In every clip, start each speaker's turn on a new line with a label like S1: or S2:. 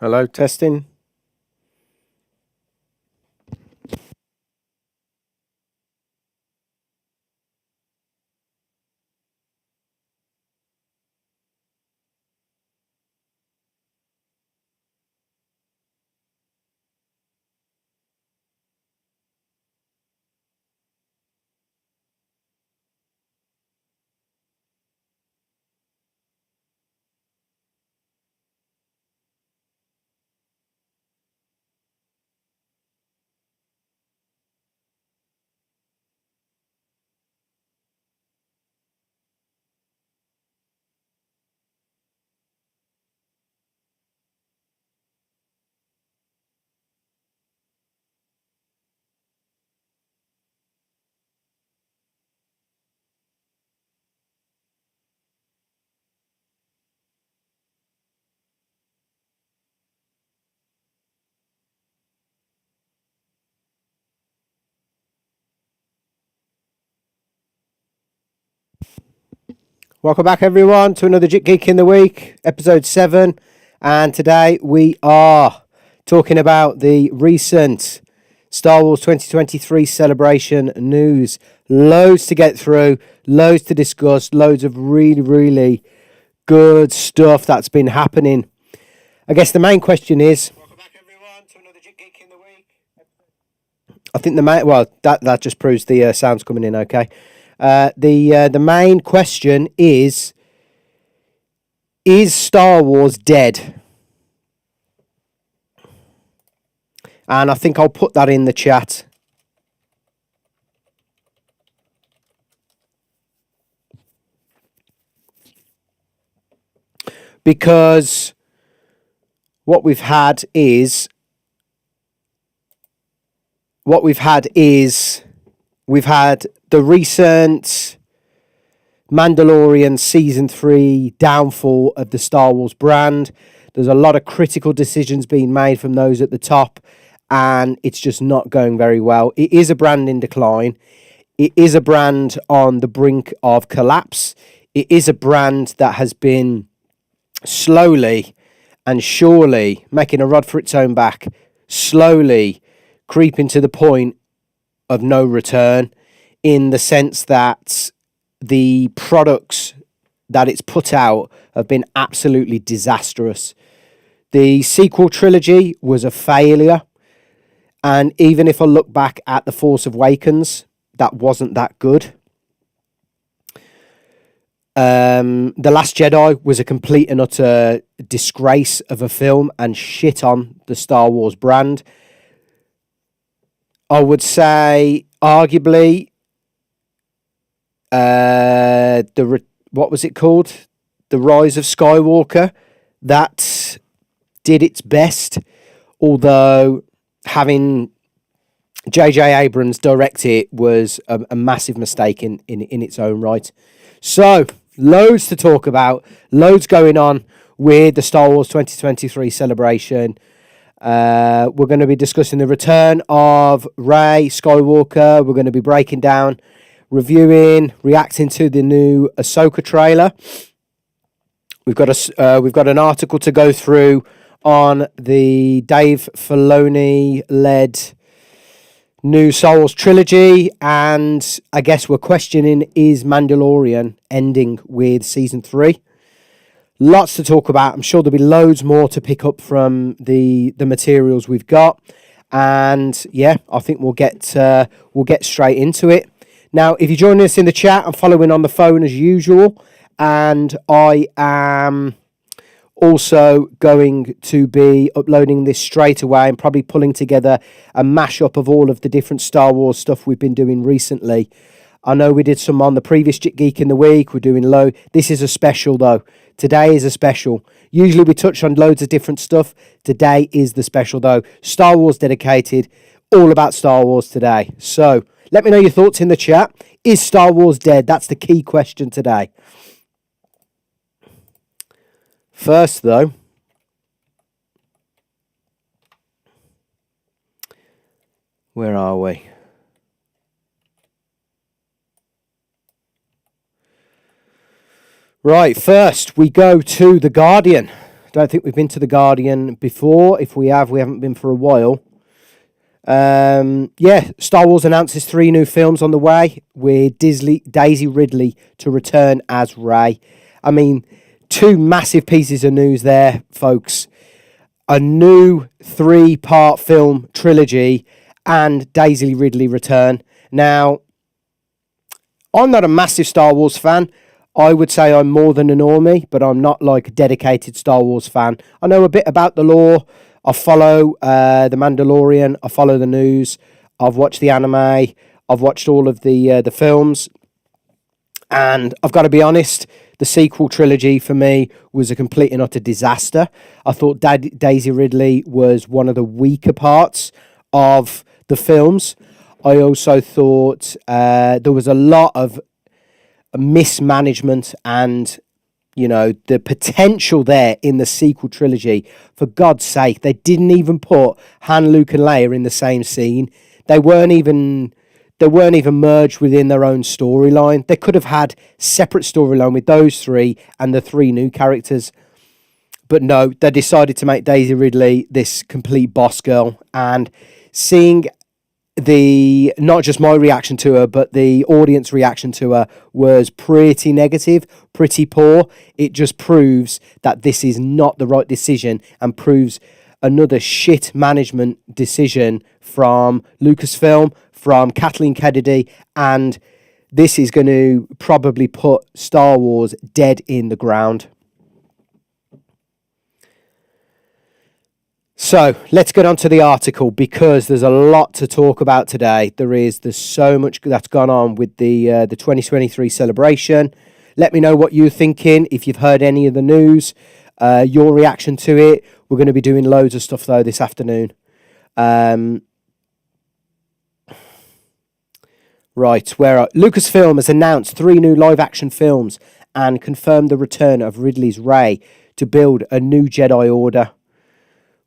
S1: Hello, testing. Welcome back, everyone, to another jikGeek in the Week, episode 7. And today we are talking about the recent Star Wars 2023 celebration news. Loads to get through, loads to discuss, loads of really, really good stuff that's been happening. I guess the main question is... Welcome back, everyone, to another jikGeek in the Week. I think the main... Well, that just proves the sound's coming in okay. The main question is Star Wars dead? And I think I'll put that in the chat. Because what we've had is we've had the recent Mandalorian Season 3 downfall of the Star Wars brand. There's a lot of critical decisions being made from those at the top, and it's just not going very well. It is a brand in decline. It is a brand on the brink of collapse. It is a brand that has been slowly and surely making a rod for its own back, slowly creeping to the point of no return, in the sense that the products that it's put out have been absolutely disastrous. The sequel trilogy was a failure, and even if I look back at The Force Awakens, that wasn't that good. The Last Jedi was a complete and utter disgrace of a film and shit on the Star Wars brand. I would say, arguably, what was it called? The Rise of Skywalker. That did its best, although having J.J. Abrams direct it was a massive mistake in its own right. So, loads to talk about, loads going on with the Star Wars 2023 celebration. We're going to be discussing the Return of Rey Skywalker. We're going to be breaking down, reviewing, reacting to the new Asoka trailer. We've got an article to go through on the Dave Filoni-led new Star Wars trilogy, and I guess we're questioning, is Mandalorian ending with season 3? Lots to talk about. I'm sure there'll be loads more to pick up from the materials we've got, and yeah, I think we'll get straight into it. Now, if you're joining us in the chat, I'm following on the phone as usual, and I am also going to be uploading this straight away and probably pulling together a mashup of all of the different Star Wars stuff we've been doing recently. I know we did some on the previous jikGeek in the Week. We're doing This is a special, though. Today is a special. Usually we touch on loads of different stuff. Today is the special, though. Star Wars dedicated, all about Star Wars today. So, let me know your thoughts in the chat. Is Star Wars dead? That's the key question today. First, though, where are we? Right, first we go to The Guardian. Don't think we've been to the Guardian before. If we have, we haven't been for a while. Star Wars announces 3 new films on the way with Daisy Ridley to return as Rey. I mean, 2 massive pieces of news there, folks. A new 3-part film trilogy and Daisy Ridley return. Now, I'm not a massive Star Wars fan. I would say I'm more than a normie, but I'm not like a dedicated Star Wars fan. I know a bit about the lore. I follow the Mandalorian. I follow the news. I've watched the anime. I've watched all of the films. And I've got to be honest, the sequel trilogy for me was a complete and utter disaster. I thought Daisy Ridley was one of the weaker parts of the films. I also thought there was a lot of mismanagement and, you know, the potential there in the sequel trilogy. For God's sake, they didn't even put Han, Luke and Leia in the same scene. They weren't even merged within their own storyline. They could have had separate storyline with those 3 and the 3 new characters. But no, they decided to make Daisy Ridley this complete boss girl. And seeing not just my reaction to her, but the audience reaction to her was pretty negative, pretty poor. It just proves that this is not the right decision and proves another shit management decision from Lucasfilm, from Kathleen Kennedy, and this is going to probably put Star Wars dead in the ground. So let's get on to the article, because there's a lot to talk about today. There's so much that's gone on with the 2023 celebration. Let me know what you're thinking, if you've heard any of the news, your reaction to it. We're going to be doing loads of stuff, though, this afternoon. Lucasfilm has announced 3 new live-action films and confirmed the return of Ridley's Rey to build a new Jedi Order.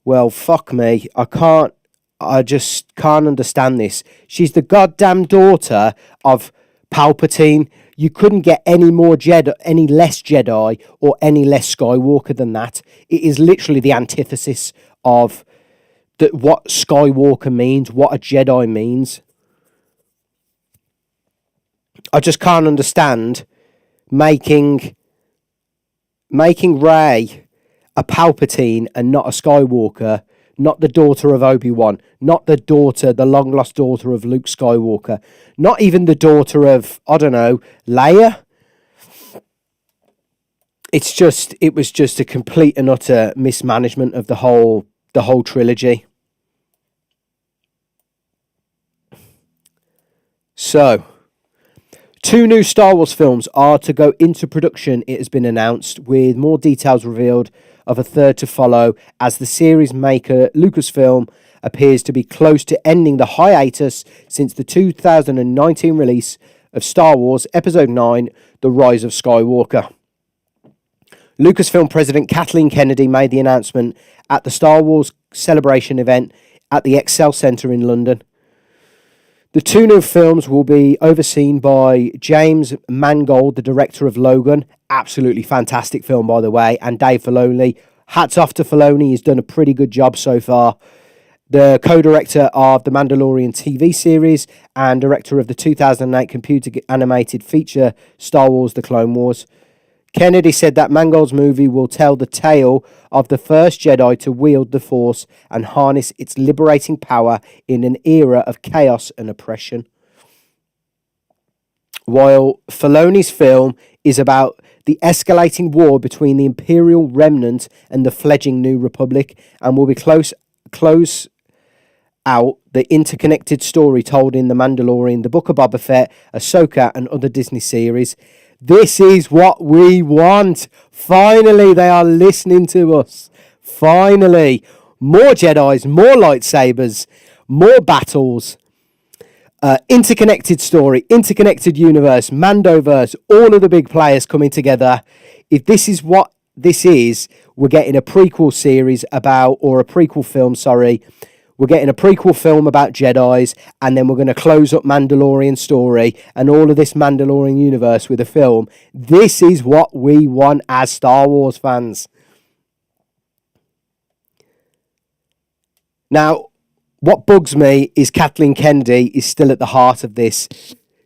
S1: Well, fuck me. I just can't understand this. She's the goddamn daughter of Palpatine. You couldn't get any more Jedi, any less Jedi, or any less Skywalker than that. It is literally the antithesis of what Skywalker means, what a Jedi means. I just can't understand making Rey a Palpatine and not a Skywalker, not the daughter of Obi-Wan, not the long-lost daughter of Luke Skywalker, not even the daughter of, I don't know, Leia. It was just a complete and utter mismanagement of the whole trilogy. So, 2 new Star Wars films are to go into production, it has been announced, with more details revealed of a 3rd to follow, as the series maker Lucasfilm appears to be close to ending the hiatus since the 2019 release of Star Wars Episode 9, The Rise of Skywalker. Lucasfilm President Kathleen Kennedy made the announcement at the Star Wars celebration event at the Excel Centre in London. The 2 new films will be overseen by James Mangold, the director of Logan. Absolutely fantastic film, by the way. And Dave Filoni. Hats off to Filoni. He's done a pretty good job so far. The co-director of the Mandalorian TV series and director of the 2008 computer-animated feature Star Wars The Clone Wars. Kennedy said that Mangold's movie will tell the tale of the first Jedi to wield the Force and harness its liberating power in an era of chaos and oppression. While Filoni's film is about the escalating war between the Imperial remnant and the fledgling New Republic, and will be close out the interconnected story told in The Mandalorian, The Book of Boba Fett, Asoka, and other Disney series. This is what we want. Finally, they are listening to us. Finally. More Jedis, more lightsabers, more battles. Interconnected story, interconnected universe, Mandoverse, all of the big players coming together. If this is what this is, we're getting a prequel series about, or a prequel film, sorry. We're getting a prequel film about Jedis, and then we're going to close up Mandalorian story and all of this Mandalorian universe with a film. This is what we want as Star Wars fans. Now, what bugs me is Kathleen Kennedy is still at the heart of this.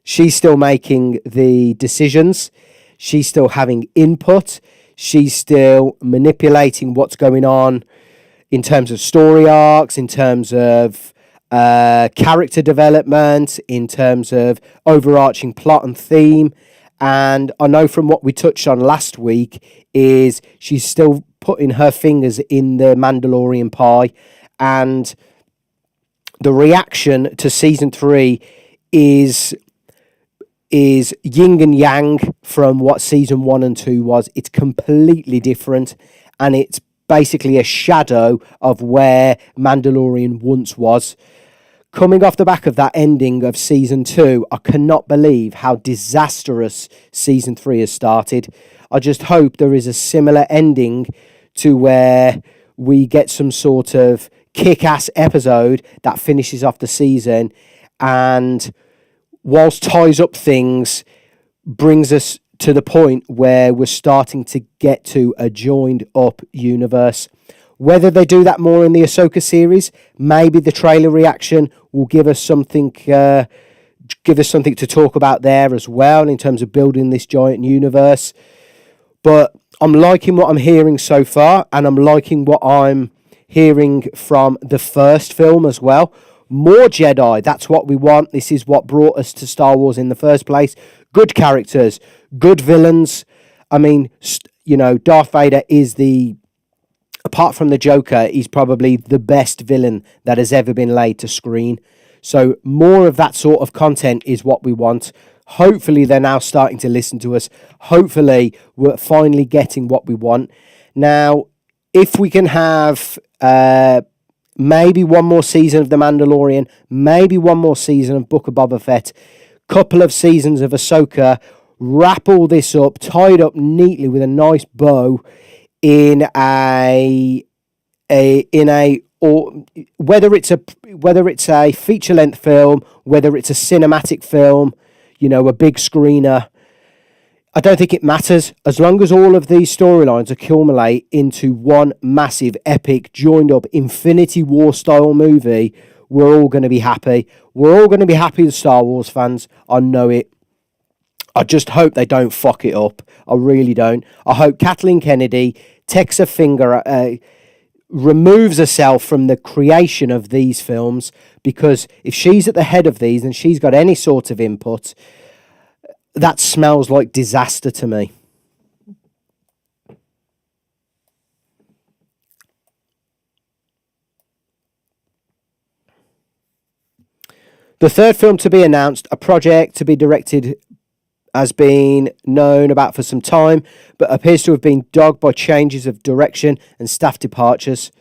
S1: She's still making the decisions. She's still having input. She's still manipulating what's going on in terms of story arcs, in terms of character development, in terms of overarching plot and theme. And I know from what we touched on last week is she's still putting her fingers in the Mandalorian pie. And the reaction to season 3 is yin and yang from what season 1 and 2 was. It's completely different, and it's basically a shadow of where Mandalorian once was. Coming off the back of that ending of season 2, I cannot believe how disastrous season 3 has started. I just hope there is a similar ending to where we get some sort of kick-ass episode that finishes off the season and, whilst ties up things, brings us to the point where we're starting to get to a joined up universe. Whether they do that more in the Ahsoka series, maybe the trailer reaction will give us something to talk about there as well in terms of building this giant universe. But I'm liking what I'm hearing so far, and I'm liking what I'm hearing from the first film as well. More Jedi, that's what we want. This is what brought us to Star Wars in the first place. Good characters, good villains. I mean, Darth Vader is apart from the Joker, he's probably the best villain that has ever been laid to screen. So more of that sort of content is what we want. Hopefully they're now starting to listen to us. Hopefully we're finally getting what we want. Now, if we can have maybe one more season of The Mandalorian, maybe one more season of Book of Boba Fett, couple of seasons of Ahsoka, wrap all this up, tie it up neatly with a nice bow in or whether it's a feature length film, whether it's a cinematic film, a big screener. I don't think it matters. As long as all of these storylines accumulate into one massive, epic, joined up Infinity War style movie, we're all going to be happy. We're all going to be happy as Star Wars fans. I know it. I just hope they don't fuck it up. I really don't. I hope Kathleen Kennedy takes a finger, removes herself from the creation of these films, because if she's at the head of these and she's got any sort of input, that smells like disaster to me. The third film to be announced, a project to be directed, has been known about for some time, but appears to have been dogged by changes of direction and staff departures.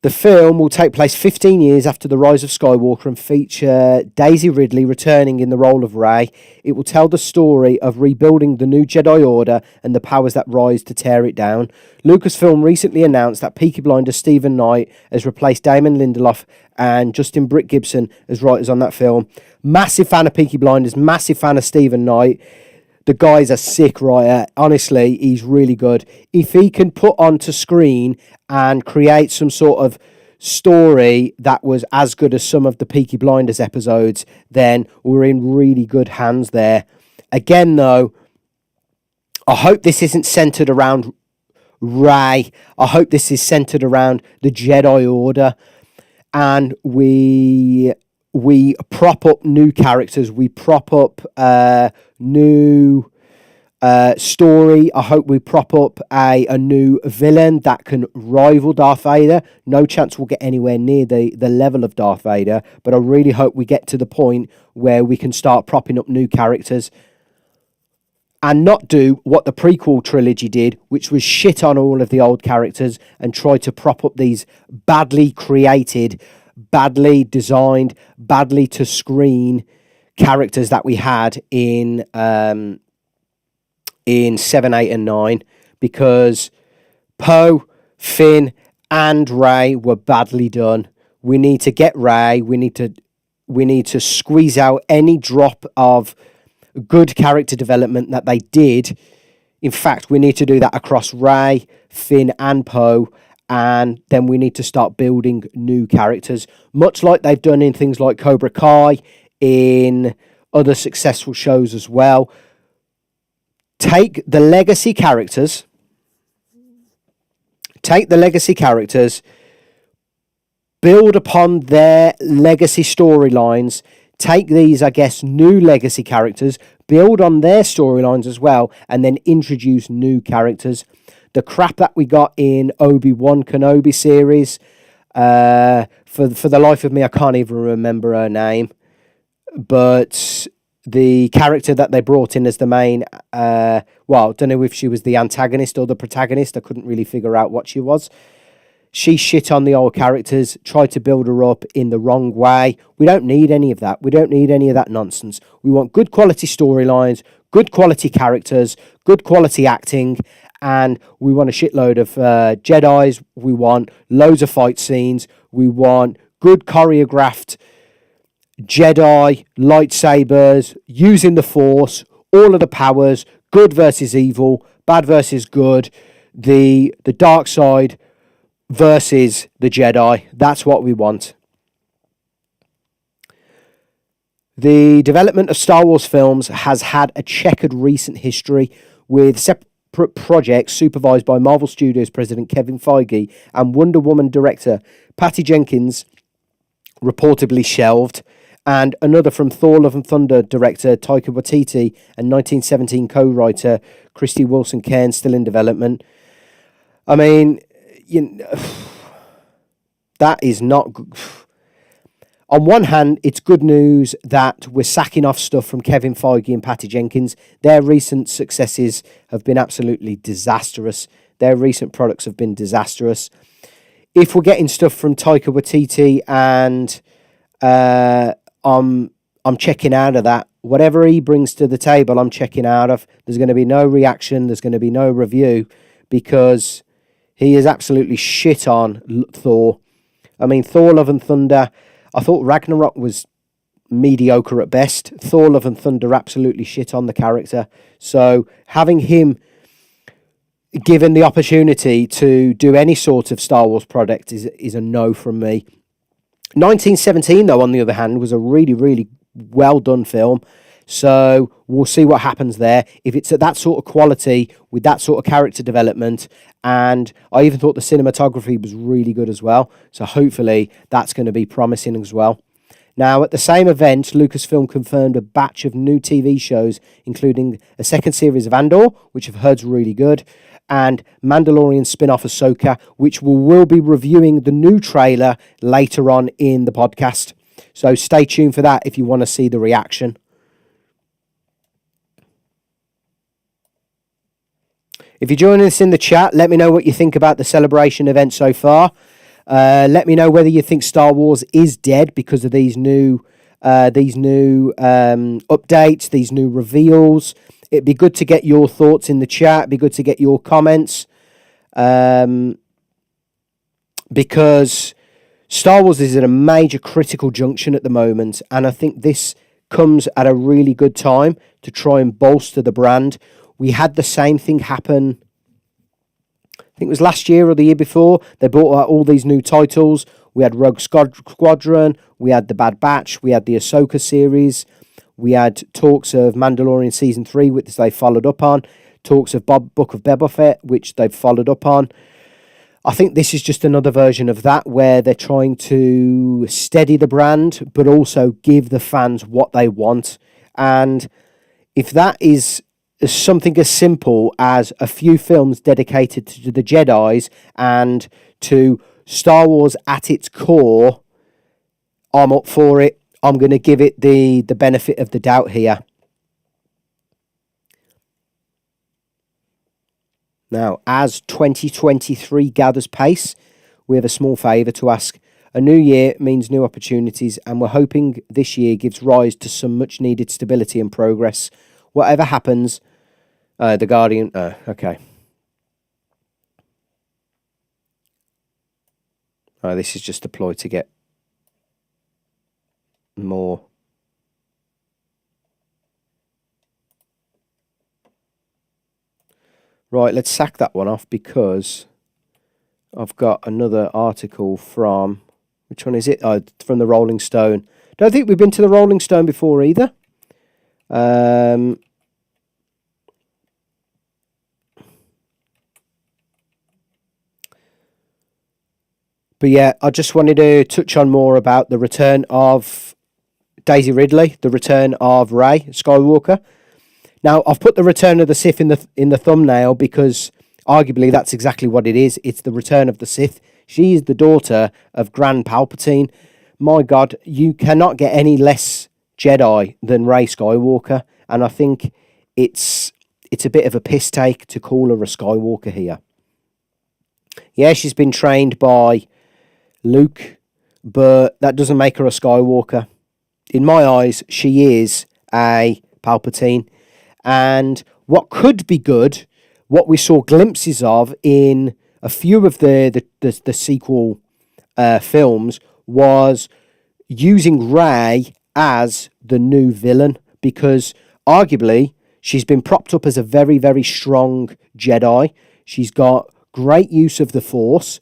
S1: The film will take place 15 years after the rise of Skywalker and feature Daisy Ridley returning in the role of Rey. It will tell the story of rebuilding the new Jedi Order and the powers that rise to tear it down. Lucasfilm recently announced that Peaky Blinders Stephen Knight has replaced Damon Lindelof and Justin Britt Gibson as writers on that film. Massive fan of Peaky Blinders, massive fan of Stephen Knight. The guy's a sick writer. Honestly, he's really good. If he can put onto screen and create some sort of story that was as good as some of the Peaky Blinders episodes, then we're in really good hands there. Again, though, I hope this isn't centered around Rey. I hope this is centered around the Jedi Order. And we prop up new characters. We prop up new story. I hope we prop up a new villain that can rival Darth Vader. No chance we'll get anywhere near the level of Darth Vader, but I really hope we get to the point where we can start propping up new characters and not do what the prequel trilogy did, which was shit on all of the old characters and try to prop up these badly created, badly designed, badly to screen characters that we had in 7, 8 and 9, because Poe, Finn and Rey were badly done. We need to get Rey. We need to squeeze out any drop of good character development that they did. In fact, we need to do that across Rey, Finn and Poe, and then we need to start building new characters, much like they've done in things like Cobra Kai, in other successful shows as well. Take the legacy characters, build upon their legacy storylines, take these, I guess, new legacy characters, build on their storylines as well, and then introduce new characters. The crap that we got in Obi-Wan Kenobi series, for the life of me, I can't even remember her name, but the character that they brought in as the main, I don't know if she was the antagonist or the protagonist. I couldn't really figure out what she was. She shit on the old characters, tried to build her up in the wrong way. We don't need any of that. We don't need any of that nonsense. We want good quality storylines, good quality characters, good quality acting, and we want a shitload of Jedis. We want loads of fight scenes. We want good choreographed Jedi lightsabers, using the Force, all of the powers, good versus evil, bad versus good, the dark side versus the Jedi. That's what we want. The development of Star Wars films has had a checkered recent history, with separate projects supervised by Marvel Studios president Kevin Feige and Wonder Woman director Patty Jenkins reportedly shelved, and another from Thor Love and Thunder director Taika Waititi and 1917 co-writer Christy Wilson Cairn still in development. I mean, that is not good. On one hand, it's good news that we're sacking off stuff from Kevin Feige and Patty Jenkins. Their recent successes have been absolutely disastrous. Their recent products have been disastrous. If we're getting stuff from Taika Waititi, and I'm checking out of that. Whatever he brings to the table, I'm checking out of. There's going to be no reaction. There's going to be no review, because he is absolutely shit on Thor. I mean, Thor Love and Thunder, I thought Ragnarok was mediocre at best. Thor Love and Thunder absolutely shit on the character. So having him given the opportunity to do any sort of Star Wars product is a no from me. 1917, though, on the other hand, was a really, really well done film. So we'll see what happens there. If it's at that sort of quality, with that sort of character development, and I even thought the cinematography was really good as well. So hopefully that's going to be promising as well. Now, at the same event, Lucasfilm confirmed a batch of new TV shows, including a second series of Andor, which I've heard's really good, and Mandalorian spin-off Asoka, which we will be reviewing the new trailer later on in the podcast. So stay tuned for that if you want to see the reaction. If you're joining us in the chat, let me know what you think about the celebration event so far. Let me know whether you think Star Wars is dead because of these new updates, these new reveals. It'd be good to get your thoughts in the chat. It'd be good to get your comments. Because Star Wars is at a major critical junction at the moment, and I think this comes at a really good time to try and bolster the brand. We had the same thing happen, I think it was last year or the year before. They brought out all these new titles. We had Rogue Squadron, we had The Bad Batch, we had the Ahsoka series, we had talks of Mandalorian Season 3, which they followed up on, talks of Book of Boba Fett, which they've followed up on. I think this is just another version of that, where they're trying to steady the brand, but also give the fans what they want. And if that is something as simple as a few films dedicated to the Jedis and to Star Wars at its core, I'm up for it. I'm going to give it the benefit of the doubt here. Now, as 2023 gathers pace, we have a small favour to ask. A new year means new opportunities, and we're hoping this year gives rise to some much needed stability and progress. Whatever happens, The Guardian... okay. This is just a ploy to get more. Right, let's sack that one off, because I've got another article from, which one is it? Oh, from the Rolling Stone. Don't think we've been to the Rolling Stone before either. But yeah, I just wanted to touch on more about the return of Daisy Ridley, the return of Rey Skywalker. Now, I've put the Return of the Sith in the thumbnail because arguably that's exactly what it is. It's the return of the Sith. She is the daughter of Grand Palpatine. My God, you cannot get any less Jedi than Rey Skywalker, and I think it's a bit of a piss take to call her a Skywalker here. Yeah, she's been trained by Luke, but that doesn't make her a Skywalker. In my eyes, she is a Palpatine. And what could be good, what we saw glimpses of in a few of the sequel films, was using Rey as the new villain, because arguably she's been propped up as a very, very strong Jedi. She's got great use of the Force,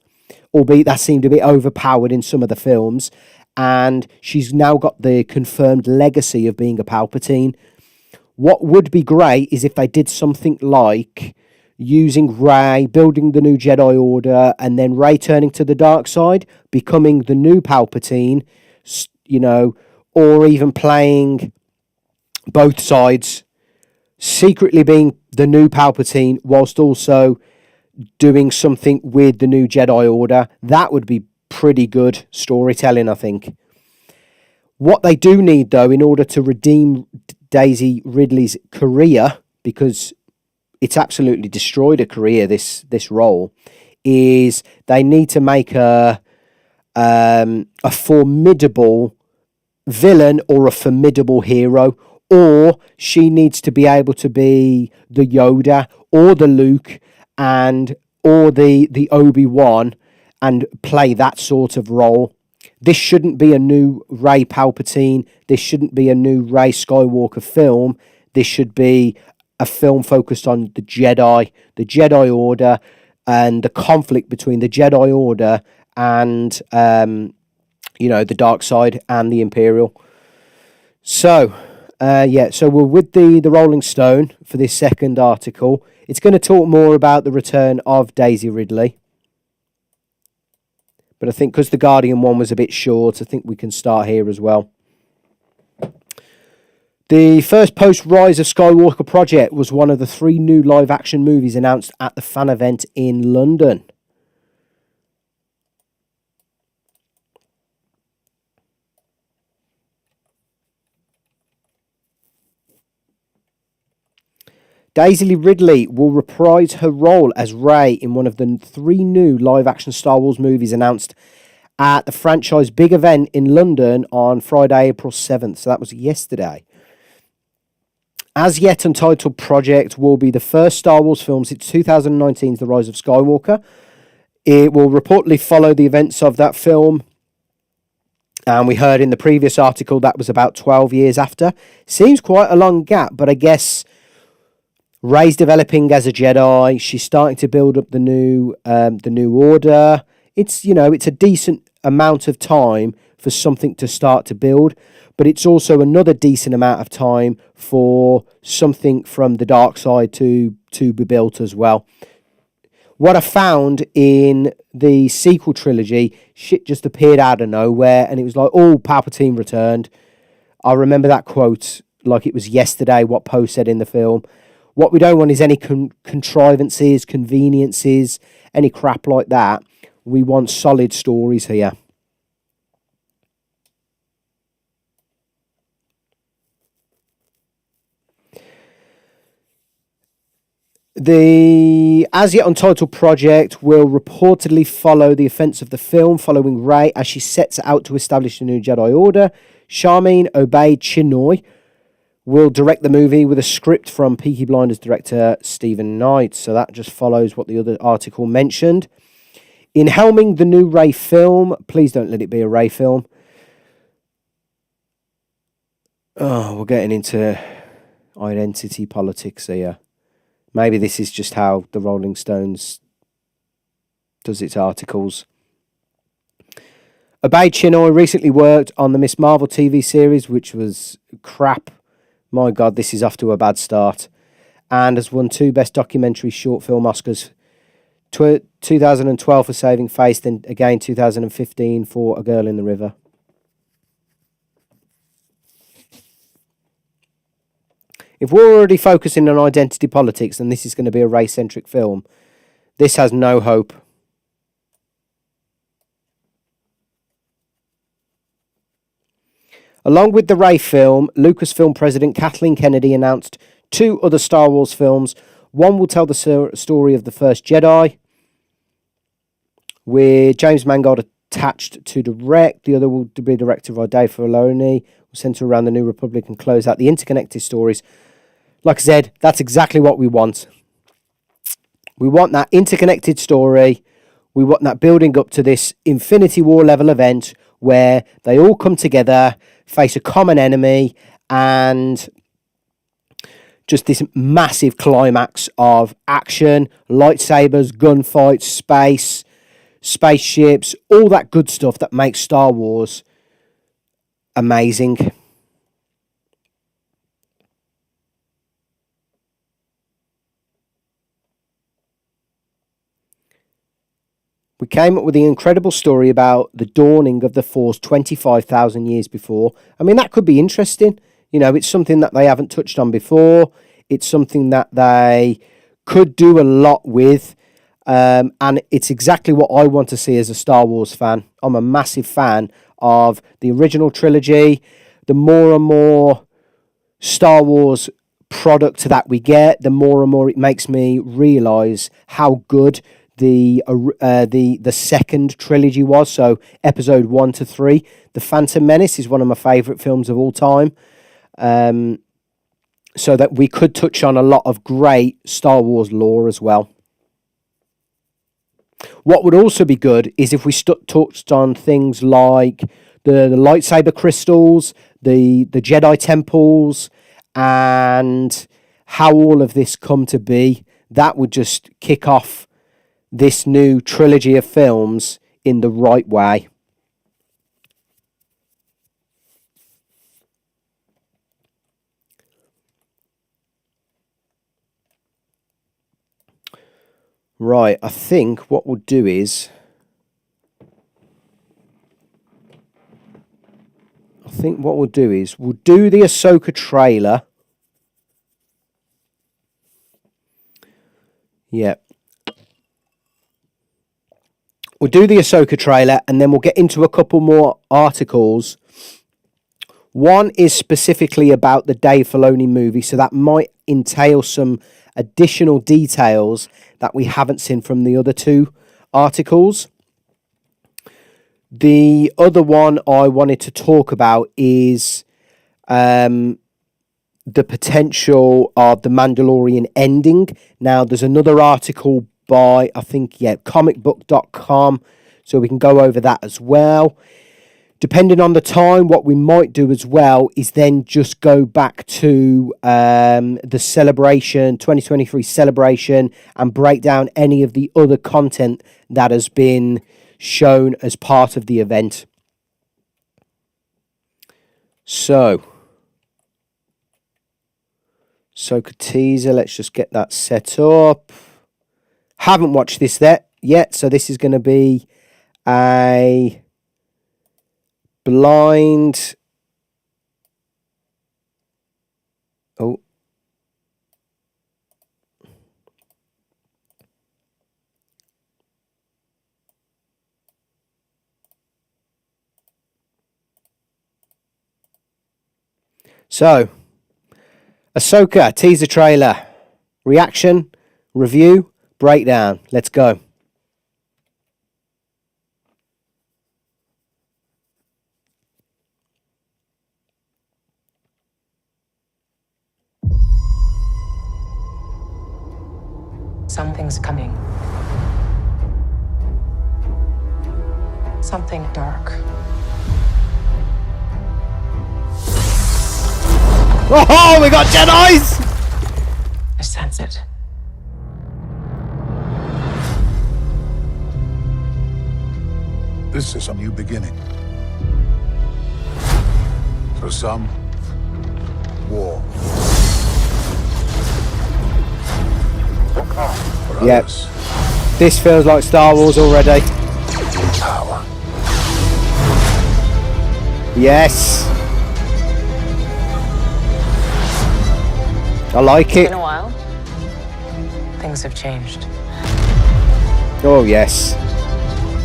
S1: albeit that seemed a bit overpowered in some of the films, and she's now got the confirmed legacy of being a Palpatine. What would be great is if they did something like using Rey, building the new Jedi Order, and then Rey turning to the dark side, becoming the new Palpatine, you know, or even playing both sides, secretly being the new Palpatine, whilst also doing something with the new Jedi Order. That would be pretty good storytelling, I think. What they do need, though, in order to redeem Daisy Ridley's career, because it's absolutely destroyed her career, this role, is they need to make her a formidable villain or a formidable hero, or she needs to be able to be the Yoda or the Luke and or the Obi-Wan and play that sort of role. This shouldn't be a new Rey Palpatine. This shouldn't be a new Rey Skywalker film. This should be a film focused on the Jedi Order, and the conflict between the Jedi Order and, the dark side and the Imperial. So, so we're with the Rolling Stone for this second article. It's going to talk more about the return of Daisy Ridley. But I think because the Guardian one was a bit short, I think we can start here as well. The first post-Rise of Skywalker project was one of the 3 new live-action movies announced at the fan event in London. Daisy Ridley will reprise her role as Rey in one of the 3 new live-action Star Wars movies announced at the franchise big event in London on Friday, April 7th. So that was yesterday. As yet untitled project will be the first Star Wars film since 2019's The Rise of Skywalker. It will reportedly follow the events of that film. And we heard in the previous article that was about 12 years after. Seems quite a long gap, but I guess Rey's developing as a Jedi. She's starting to build up the new order. It's a decent amount of time for something to start to build, but it's also another decent amount of time for something from the dark side to be built as well. What I found in the sequel trilogy, shit just appeared out of nowhere, and it was like, oh, Palpatine returned. I remember that quote like it was yesterday, what Poe said in the film. What we don't want is any contrivances, conveniences, any crap like that. We want solid stories here. The as yet untitled project will reportedly follow the events of the film, following Rey as she sets out to establish a new Jedi Order. Charmin Obey-Chinoy will direct the movie with a script from Peaky Blinders director Stephen Knight. So that just follows what the other article mentioned. In helming the new Rey film, please don't let it be a Rey film. Oh, we're getting into identity politics here. Maybe this is just how the Rolling Stones does its articles. Obey Chinoy recently worked on the Miss Marvel TV series, which was crap. My God, this is off to a bad start. And has won 2 Best Documentary Short Film Oscars. 2012 for Saving Face, then again 2015 for A Girl in the River. If we're already focusing on identity politics, then this is going to be a race-centric film. This has no hope. Along with the Rey film, Lucasfilm President Kathleen Kennedy announced 2 other Star Wars films. One will tell the story of the First Jedi, with James Mangold attached to direct. The other will be directed by Dave Filoni, will centre around the New Republic and close out the interconnected stories. Like I said, that's exactly what we want. We want that interconnected story. We want that building up to this Infinity War level event where they all come together, face a common enemy, and just this massive climax of action, lightsabers, gunfights, space, spaceships, all that good stuff that makes Star Wars amazing. We came up with the incredible story about the dawning of the Force 25,000 years before. I mean, that could be interesting. You know, it's something that they haven't touched on before. It's something that they could do a lot with. And it's exactly what I want to see as a Star Wars fan. I'm a massive fan of the original trilogy. The more and more Star Wars product that we get, the more and more it makes me realise how good the second trilogy was. So episode 1 to 3. The Phantom Menace is one of my favourite films of all time. So that we could touch on a lot of great Star Wars lore as well. What would also be good is if we touched on things like the lightsaber crystals, the Jedi temples, and how all of this come to be. That would just kick off this new trilogy of films in the right way. Right, I think what we'll do is we'll do the Ahsoka trailer. Yeah. We'll do the Ahsoka trailer and then we'll get into a couple more articles. One is specifically about the Dave Filoni movie, so that might entail some additional details that we haven't seen from the other 2 articles. The other one I wanted to talk about is the potential of the Mandalorian ending. Now, there's another article by, I think, comicbook.com, so we can go over that as well. Depending on the time, what we might do as well is then just go back to the celebration, 2023 celebration, and break down any of the other content that has been shown as part of the event. So, Ahsoka teaser, let's just get that set up. Haven't watched this yet, so this is going to be a blind. Oh. So, Ahsoka teaser trailer, reaction, review, breakdown. Let's go.
S2: Something's coming. Something dark.
S1: Oh, we got Jedis!
S2: I sense it.
S3: This is a new beginning. For some, war. For
S1: Yep.
S3: others,
S1: This feels like Star Wars already.
S3: power.
S1: Yes. I like
S2: It's
S1: it.
S2: been a while. Things have changed.
S1: Oh, yes.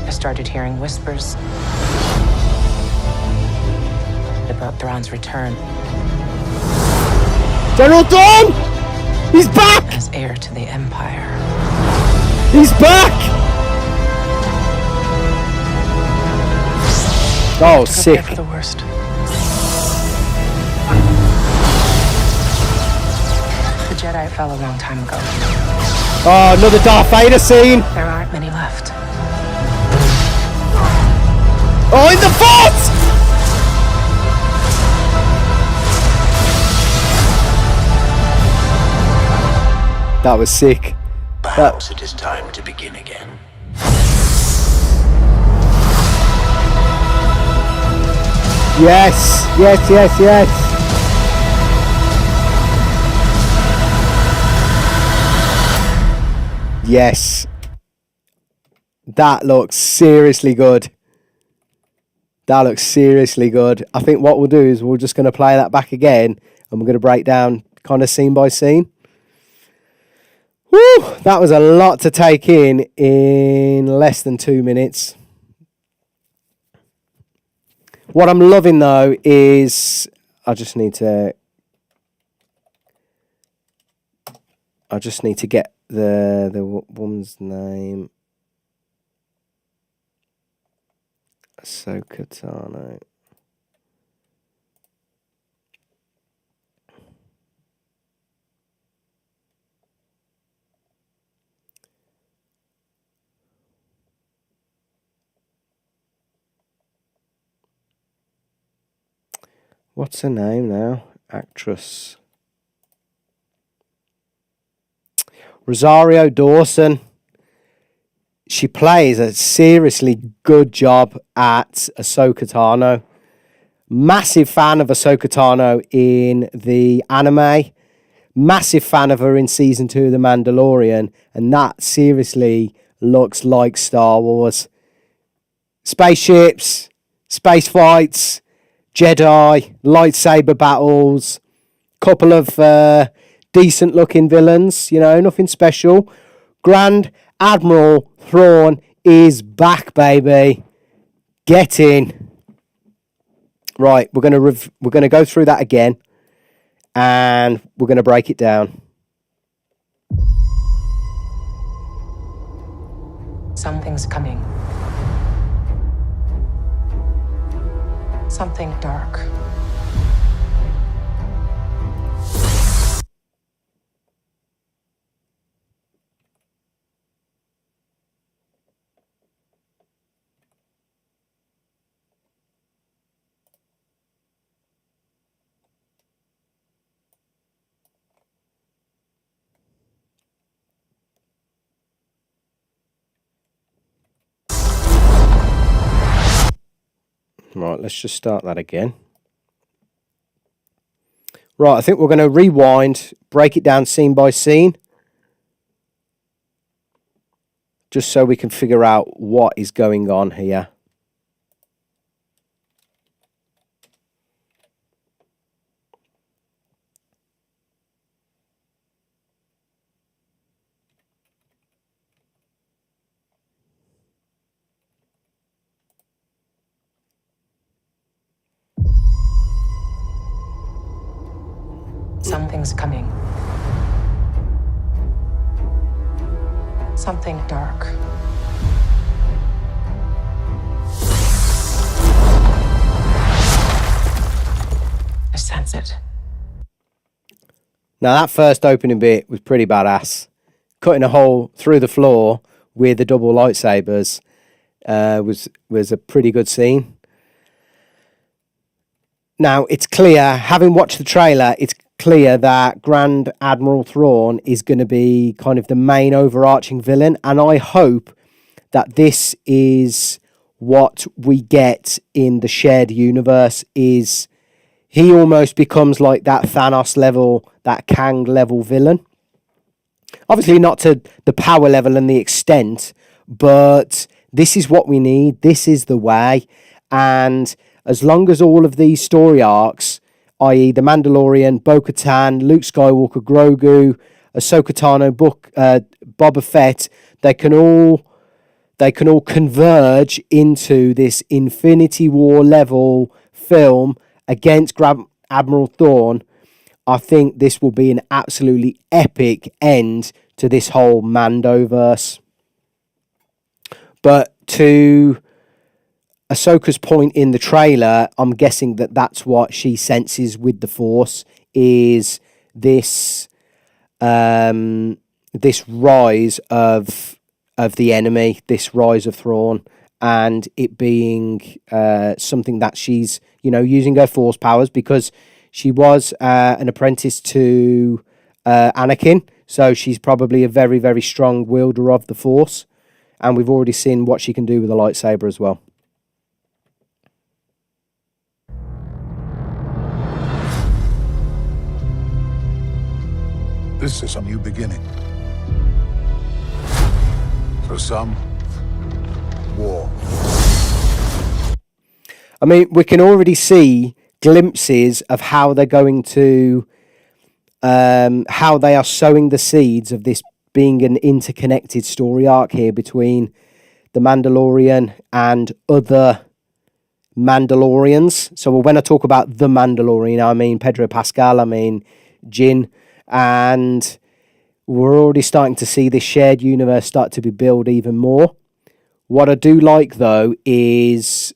S2: I started hearing whispers about Thrawn's return
S1: General Dawn! He's back!
S2: as heir to the Empire.
S1: He's back! Oh,
S2: Prepare
S1: sick.
S2: for the worst. The Jedi fell a long time ago.
S1: Oh, another Darth Vader scene.
S2: There aren't many left.
S1: Oh, in the Force! That was sick.
S4: Perhaps it is time to begin again.
S1: Yes, yes, yes, yes. Yes. That looks seriously good. That looks seriously good. I think what we'll do is we're just going to play that back again and we're going to break down kind of scene by scene. Woo! That was a lot to take in less than 2 minutes. What I'm loving though is I just need to get the woman's name. Asoka Tano. What's her name now? Actress. Rosario Dawson. She plays a seriously good job at Ahsoka Tano. Massive fan of Ahsoka Tano in the anime. Massive fan of her in season 2 of The Mandalorian. And that seriously looks like Star Wars. Spaceships, space fights, Jedi, lightsaber battles, couple of decent looking villains, you know, nothing special. Grand Admiral Thrawn is back, baby. Get in. Right, we're gonna go through that again, and we're gonna break it down.
S2: Something's coming. Something dark.
S1: Right, let's just start that again. Right, I think we're going to rewind, break it down scene by scene, just so we can figure out what is going on here.
S2: Something's coming. Something dark. I sense it.
S1: Now, that first opening bit was pretty badass. Cutting a hole through the floor with the double lightsabers was a pretty good scene. Now, it's clear, having watched the trailer, it's clear that Grand Admiral Thrawn is going to be kind of the main overarching villain, and I hope that this is what we get in the shared universe is he almost becomes like that Thanos level, that Kang level villain. Obviously not to the power level and the extent, but this is what we need. This is the way. And as long as all of these story arcs, i.e. The Mandalorian, Bo-Katan, Luke Skywalker, Grogu, Ahsoka Tano, Boba Fett, they can all converge into this Infinity War level film against Admiral Thrawn, I think this will be an absolutely epic end to this whole Mandoverse. But to Ahsoka's point in the trailer, I'm guessing that that's what she senses with the Force, is this this rise of the enemy, this rise of Thrawn, and it being something that she's, using her Force powers, because she was an apprentice to Anakin, so she's probably a very, very strong wielder of the Force, and we've already seen what she can do with a lightsaber as well.
S3: This is a new beginning. For some, war.
S1: I mean, we can already see glimpses of how they're going to, how they are sowing the seeds of this being an interconnected story arc here between the Mandalorian and other Mandalorians. So when I talk about the Mandalorian, I mean Pedro Pascal, I mean Jin, and we're already starting to see this shared universe start to be built even more. What I do like, though, is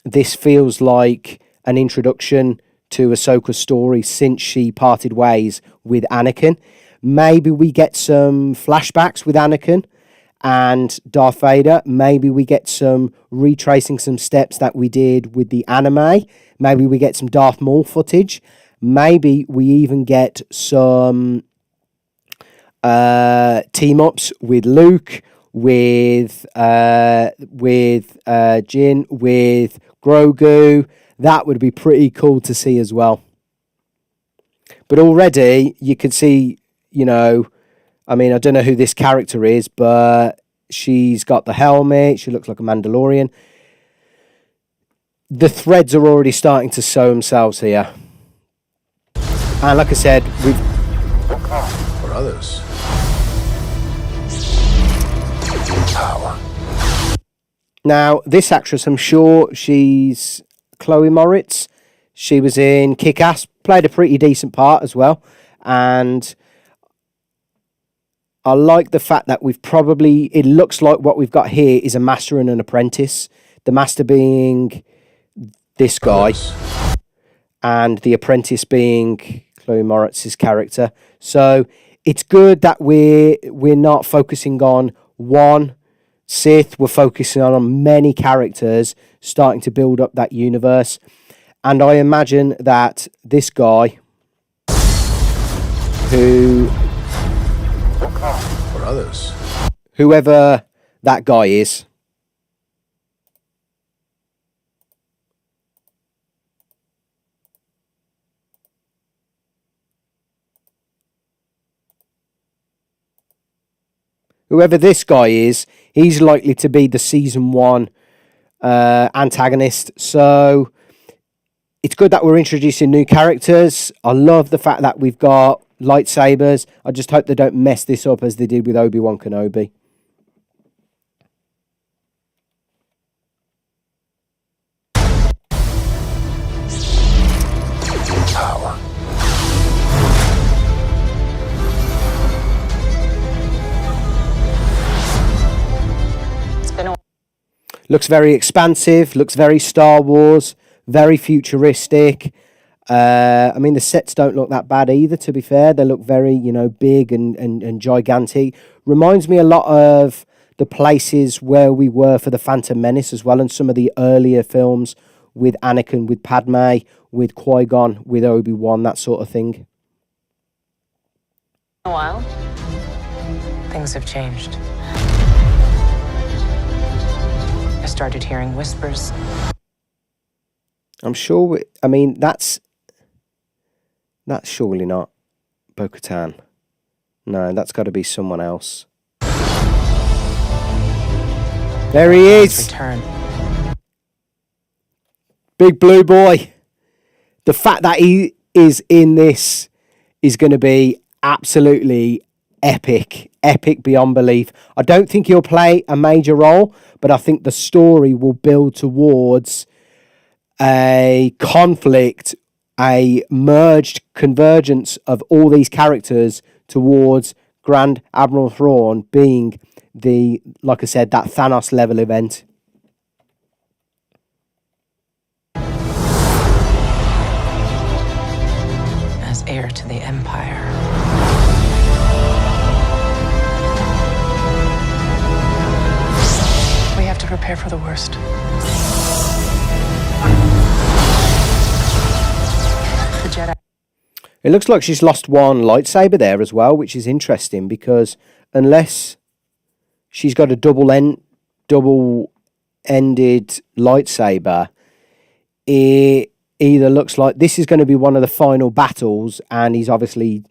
S1: this feels like an introduction to Ahsoka's story since she parted ways with Anakin. Maybe we get some flashbacks with Anakin and Darth Vader. Maybe we get some retracing some steps that we did with the anime. Maybe we get some Darth Maul footage. Maybe we even get some team-ups with Luke, with Jin, with Grogu. That would be pretty cool to see as well. But already you can see, I mean, I don't know who this character is, but she's got the helmet. She looks like a Mandalorian. The threads are already starting to sew themselves here. And like I said, we've...
S3: For others, power.
S1: Now, this actress, I'm sure she's Chloe Moritz. She was in Kick-Ass, played a pretty decent part as well. And I like the fact that it looks like what we've got here is a master and an apprentice. The master being this guy, and the apprentice being Chloe Moritz's character. So it's good that we're not focusing on one Sith. We're focusing on many characters, starting to build up that universe. And I imagine that this guy,
S3: For others,
S1: whoever that guy is, whoever this guy is, he's likely to be the season 1 antagonist. So it's good that we're introducing new characters. I love the fact that we've got lightsabers. I just hope they don't mess this up as they did with Obi-Wan Kenobi.
S3: power.
S1: Looks very expansive, looks very Star Wars, very futuristic. I mean, the sets don't look that bad either, to be fair. They look very, big and gigantic. Reminds me a lot of the places where we were for the Phantom Menace as well, and some of the earlier films with Anakin, with Padme, with Qui-Gon, with Obi-Wan, that sort of thing.
S2: A while, things have changed. I started hearing whispers.
S1: I'm sure. I mean, that's surely not Bo-Katan. No, that's got to be someone else. There he is.
S2: Return.
S1: Big blue boy. The fact that he is in this is going to be absolutely epic. Epic beyond belief. I don't think he'll play a major role, but I think the story will build towards a conflict, a merged convergence of all these characters towards Grand Admiral Thrawn being the, like I said, that Thanos level event.
S2: As heir to the Empire. We have to prepare for the worst. The Jedi.
S1: It looks like she's lost one lightsaber there as well, which is interesting because unless she's got a double-ended lightsaber, it either looks like this is going to be one of the final battles, and he's obviously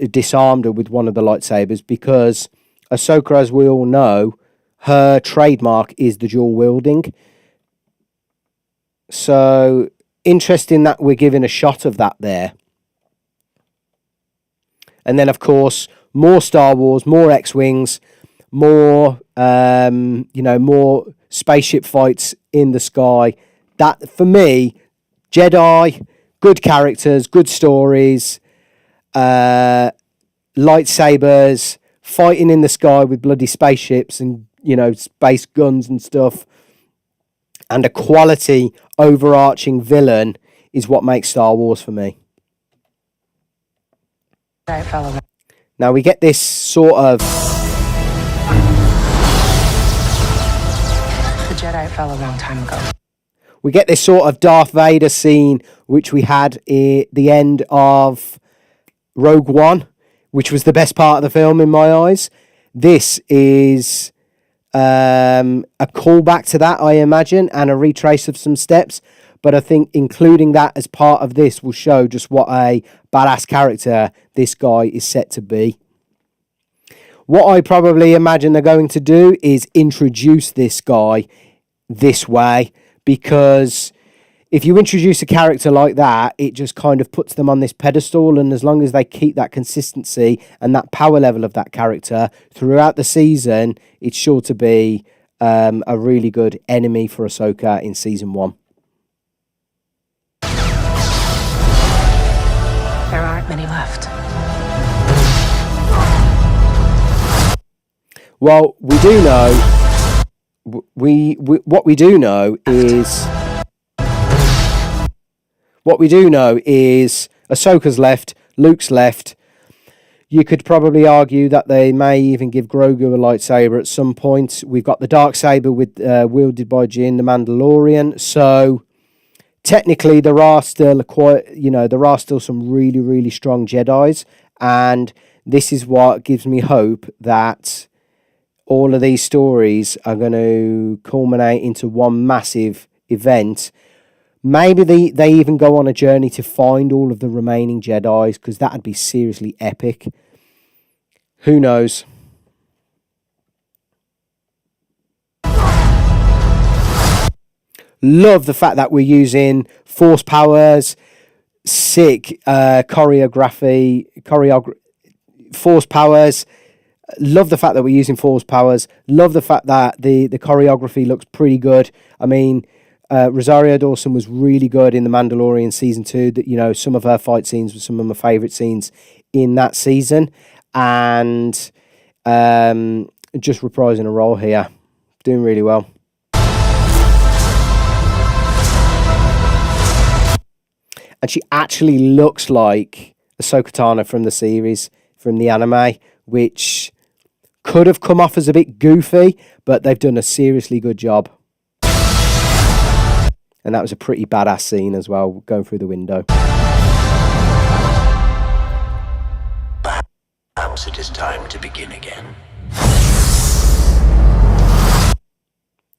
S1: disarmed her with one of the lightsabers because Asoka, as we all know, her trademark is the dual wielding. So interesting that we're given a shot of that there. And then, of course, more Star Wars, more X-Wings, more, more spaceship fights in the sky. That, for me, Jedi, good characters, good stories, lightsabers, fighting in the sky with bloody spaceships and, space guns and stuff. And a quality, overarching villain is what makes Star Wars for me. Now we get this sort of...
S2: The Jedi fell a long time ago.
S1: We get this sort of Darth Vader scene, which we had at the end of Rogue One, which was the best part of the film in my eyes. This is a callback to that, I imagine, and a retrace of some steps. But I think including that as part of this will show just what a badass character this guy is set to be. What I probably imagine they're going to do is introduce this guy this way, because if you introduce a character like that, it just kind of puts them on this pedestal, and as long as they keep that consistency and that power level of that character throughout the season, it's sure to be a really good enemy for Ahsoka in season 1.
S2: There aren't many left.
S1: Well, we do know. What we do know is Ahsoka's left, Luke's left. You could probably argue that they may even give Grogu a lightsaber at some point. We've got the Darksaber wielded by Jin, the Mandalorian. So technically, there are still some really, really strong Jedis, and this is what gives me hope that all of these stories are going to culminate into one massive event. Maybe they even go on a journey to find all of the remaining Jedis, because that would be seriously epic. Who knows? Love the fact that we're using force powers, sick choreography, force powers. Love the fact that we're using force powers. Love the fact that the choreography looks pretty good. I mean, Rosario Dawson was really good in The Mandalorian season 2. That, some of her fight scenes were some of my favourite scenes in that season, and just reprising a role here, doing really well. And she actually looks like Ahsoka Tano from the series, from the anime, which could have come off as a bit goofy, but they've done a seriously good job. And that was a pretty badass scene as well, going through the window.
S4: Perhaps it is time to begin again.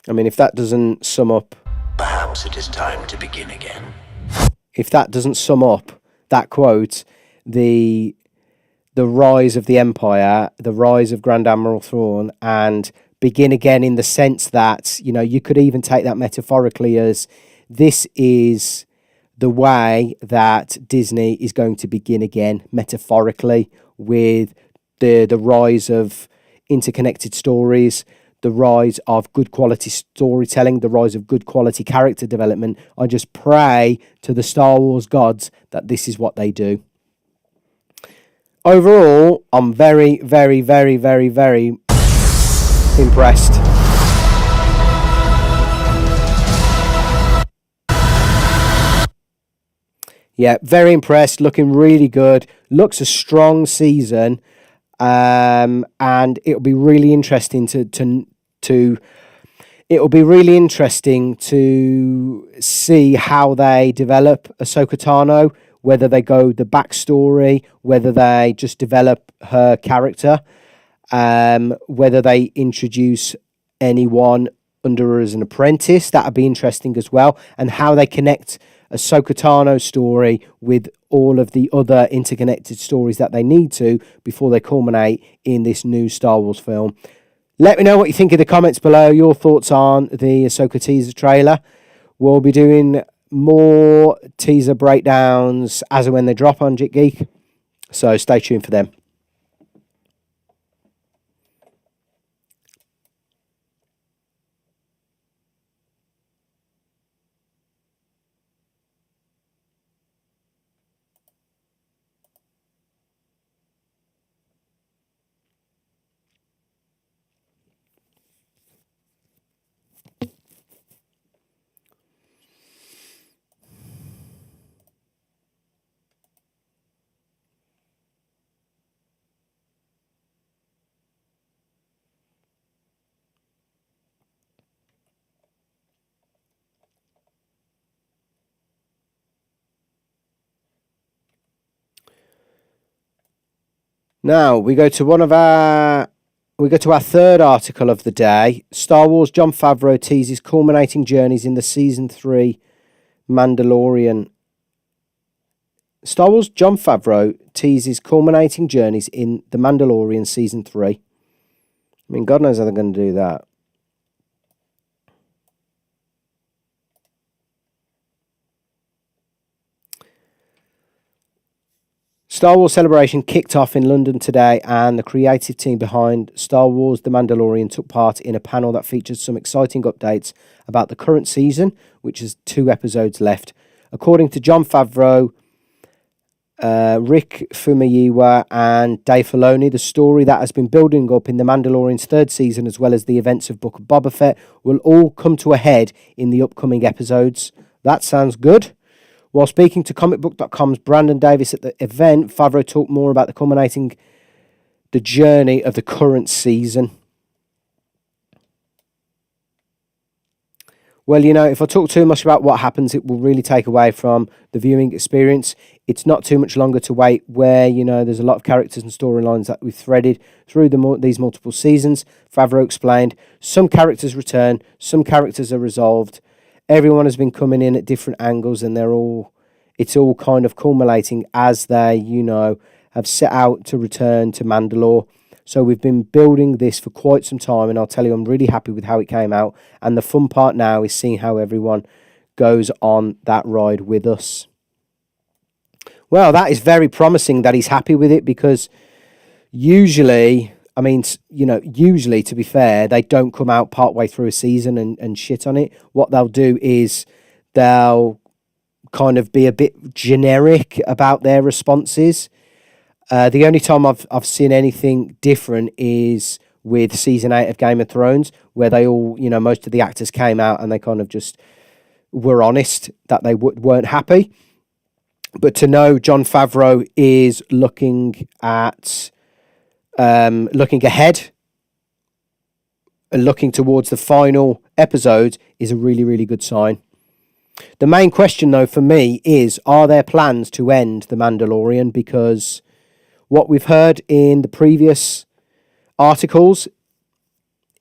S1: I mean, if that doesn't sum up,
S4: Perhaps it is time to begin again.
S1: if that doesn't sum up that quote, the rise of the Empire, the rise of Grand Admiral Thrawn, and begin again in the sense that, you know, you could even take that metaphorically as this is the way that Disney is going to begin again, metaphorically, with the rise of interconnected stories, the rise of good quality storytelling, the rise of good quality character development. I just pray to the Star Wars gods that this is what they do. Overall, I'm very, very, very, very, very impressed. Yeah, very impressed. Looking really good. Looks a strong season, and it'll be really interesting to it'll be really interesting to see how they develop Ahsoka Tano, whether they go the backstory, whether they just develop her character, whether they introduce anyone under her as an apprentice. That'd be interesting as well, and how they connect Ahsoka Tano's story with all of the other interconnected stories that they need to before they culminate in this new Star Wars film. Let me know what you think in the comments below, your thoughts on the Ahsoka teaser trailer. We'll be doing more teaser breakdowns as and when they drop on jikGeek, so stay tuned for them. Now we go to our third article of the day. Star Wars Jon Favreau teases culminating journeys in the season 3 Mandalorian. Star Wars Jon Favreau teases culminating journeys in the Mandalorian season 3. I mean, God knows how they're going to do that. Star Wars Celebration kicked off in London today, and the creative team behind Star Wars The Mandalorian took part in a panel that featured some exciting updates about the current season, which has 2 episodes left. According to Jon Favreau, Rick Famuyiwa and Dave Filoni, the story that has been building up in The Mandalorian's 3rd season, as well as the events of Book of Boba Fett, will all come to a head in the upcoming episodes. That sounds good. While speaking to comicbook.com's Brandon Davis at the event, Favreau talked more about the journey of the current season. Well, you know, if I talk too much about what happens, it will really take away from the viewing experience. It's not too much longer to wait where, you know, there's a lot of characters and storylines that we've threaded through these multiple seasons. Favreau explained, some characters return, some characters are resolved. Everyone has been coming in at different angles, and it's all kind of culminating as they, you know, have set out to return to Mandalore. So we've been building this for quite some time, and I'll tell you, I'm really happy with how it came out. And the fun part now is seeing how everyone goes on that ride with us. Well, that is very promising that he's happy with it, because usually, I mean, you know, usually, to be fair, they don't come out partway through a season and shit on it. What they'll do is they'll kind of be a bit generic about their responses. The only time I've seen anything different is with season 8 of Game of Thrones, where they all, you know, most of the actors came out and they kind of just were honest that they weren't happy. But to know Jon Favreau is looking ahead and looking towards the final episode is a really, really good sign. The main question, though, for me is, are there plans to end The Mandalorian? Because what we've heard in the previous articles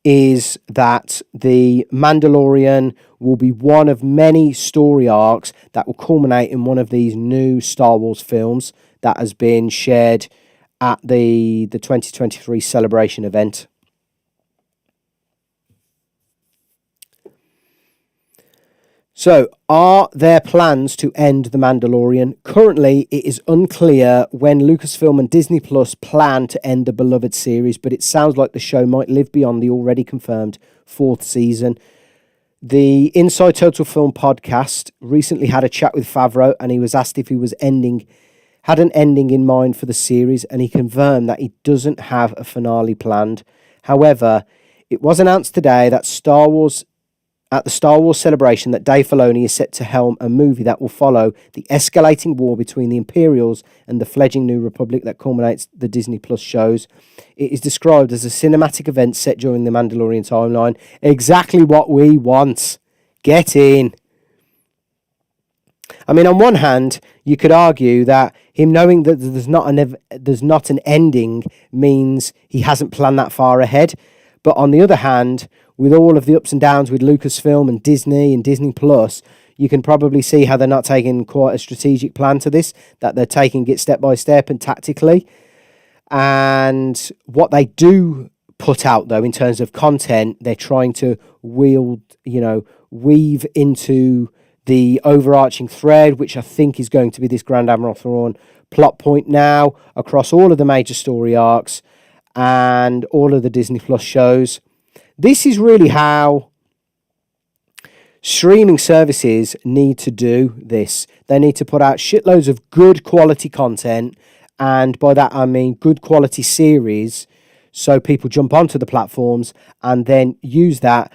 S1: is that the Mandalorian will be one of many story arcs that will culminate in one of these new Star Wars films that has been shared at the 2023 celebration event. So, are there plans to end The Mandalorian? Currently, it is unclear when Lucasfilm and Disney Plus plan to end the beloved series, but it sounds like the show might live beyond the already confirmed 4th season. The Inside Total Film podcast recently had a chat with Favreau, and he was asked if he had an ending in mind for the series, and he confirmed that he doesn't have a finale planned. However, it was announced today that at the Star Wars celebration that Dave Filoni is set to helm a movie that will follow the escalating war between the Imperials and the fledgling New Republic that culminates the Disney Plus shows. It is described as a cinematic event set during the Mandalorian timeline. Exactly what we want. Get in. I mean, on one hand, you could argue that him knowing that there's not an ending means he hasn't planned that far ahead. But on the other hand, with all of the ups and downs with Lucasfilm and Disney Plus, you can probably see how they're not taking quite a strategic plan to this, that they're taking it step by step and tactically. And what they do put out, though, in terms of content, they're trying to weave into the overarching thread, which I think is going to be this Grand Admiral Thrawn plot point now across all of the major story arcs and all of the Disney Plus shows. This is really how streaming services need to do this. They need to put out shitloads of good quality content, and by that I mean good quality series, so people jump onto the platforms and then use that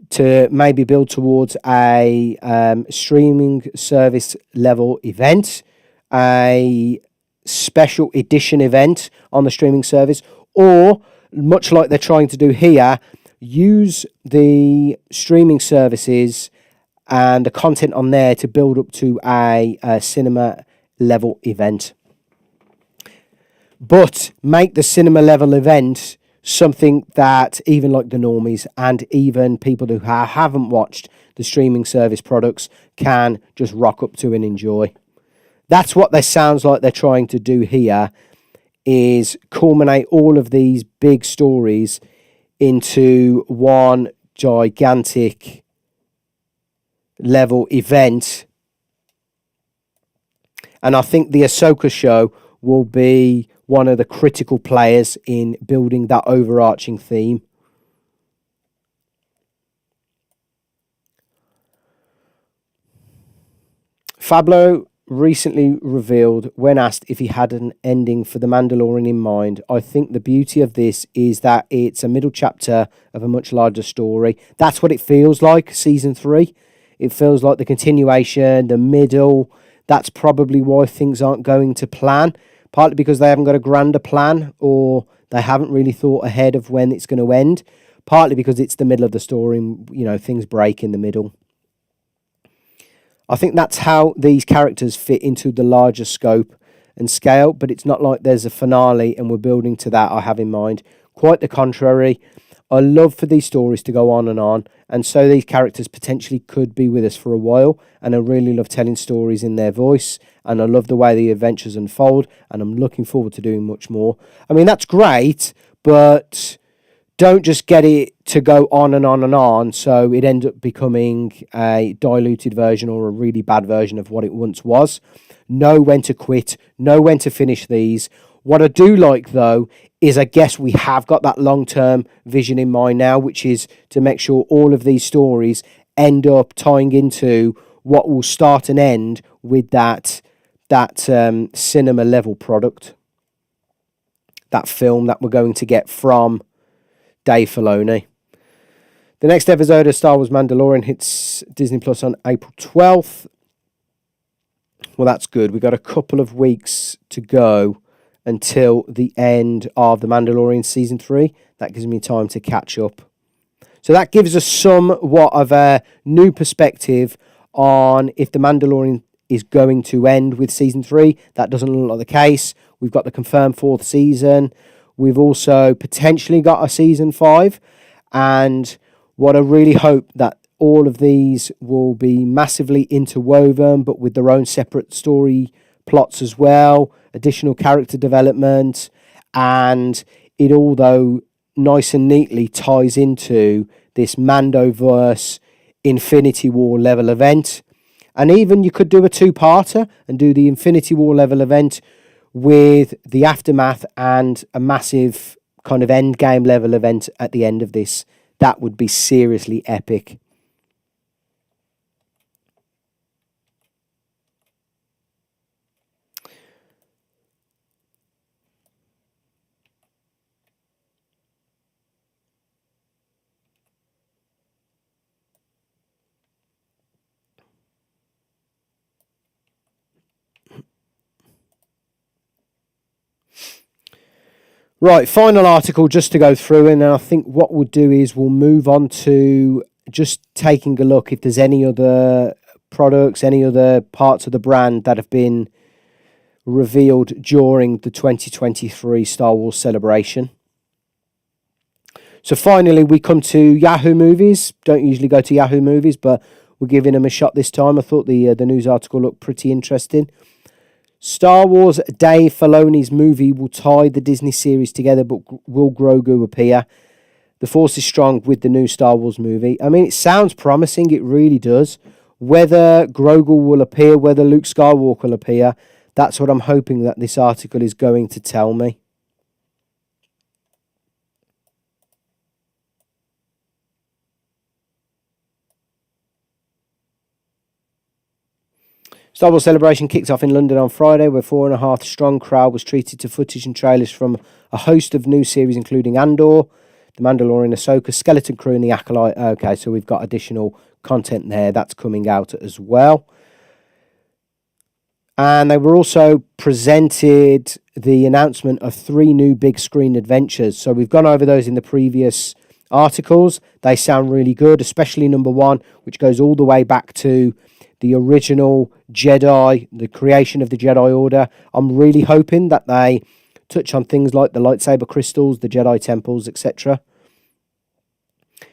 S1: to maybe build towards a streaming service level event, a special edition event on the streaming service, or much like they're trying to do here, use the streaming services and the content on there to build up to a cinema level event. But make the cinema level event something that even like the normies and even people who haven't watched the streaming service products can just rock up to and enjoy. That's what they sounds like they're trying to do here, is culminate all of these big stories into one gigantic level event. And I think the Asoka show will be one of the critical players in building that overarching theme. Favreau recently revealed, when asked if he had an ending for The Mandalorian in mind, "I think the beauty of this is that it's a middle chapter of a much larger story." That's what it feels like, season 3. It feels like the continuation, the middle. That's probably why things aren't going to plan, partly because they haven't got a grander plan, or they haven't really thought ahead of when it's going to end, partly because it's the middle of the story and, things break in the middle. I think that's how these characters fit into the larger scope and scale, but it's not like there's a finale and we're building to that, I have in mind. Quite the contrary. I love for these stories to go on, and so these characters potentially could be with us for a while, and I really love telling stories in their voice, and I love the way the adventures unfold, and I'm looking forward to doing much more. I mean, that's great, but don't just get it to go on and on and on, so it ends up becoming a diluted version or a really bad version of what it once was. Know when to quit, know when to finish these. What I do like, though, is I guess we have got that long-term vision in mind now, which is to make sure all of these stories end up tying into what will start and end with that cinema-level product, that film that we're going to get from Dave Filoni. The next episode of Star Wars Mandalorian hits Disney Plus on April 12th. Well, that's good. We've got a couple of weeks to go until the end of The Mandalorian Season 3. That gives me time to catch up. So that gives us somewhat of a new perspective on if The Mandalorian is going to end with Season 3. That doesn't look like the case. We've got the confirmed 4th season. We've also potentially got a Season 5. And what I really hope that all of these will be massively interwoven, but with their own separate story plots as well, additional character development, and it all, though, nice and neatly ties into this Mandoverse Infinity War level event. And even you could do a two-parter and do the Infinity War level event with the aftermath and a massive kind of end game level event at the end of this. That would be seriously epic. Right, final article just to go through, and then I think what we'll do is we'll move on to just taking a look if there's any other products, any other parts of the brand that have been revealed during the 2023 Star Wars celebration. So finally, we come to Yahoo Movies. Don't usually go to Yahoo Movies, but we're giving them a shot this time. I thought the news article looked pretty interesting. Star Wars Dave Filoni's movie will tie the Disney series together, but will Grogu appear? The force is strong with the new Star Wars movie. I mean, it sounds promising. It really does. Whether Grogu will appear, whether Luke Skywalker will appear, that's what I'm hoping that this article is going to tell me. Star Wars Celebration kicked off in London on Friday, where 4.5 strong crowd was treated to footage and trailers from a host of new series, including Andor, The Mandalorian, Asoka, Skeleton Crew, and The Acolyte. Okay, so we've got additional content there that's coming out as well. And they were also presented the announcement of 3 new big screen adventures. So we've gone over those in the previous articles. They sound really good, especially number 1, which goes all the way back to the original Jedi, the creation of the Jedi Order. I'm really hoping that they touch on things like the lightsaber crystals, the Jedi temples, etc.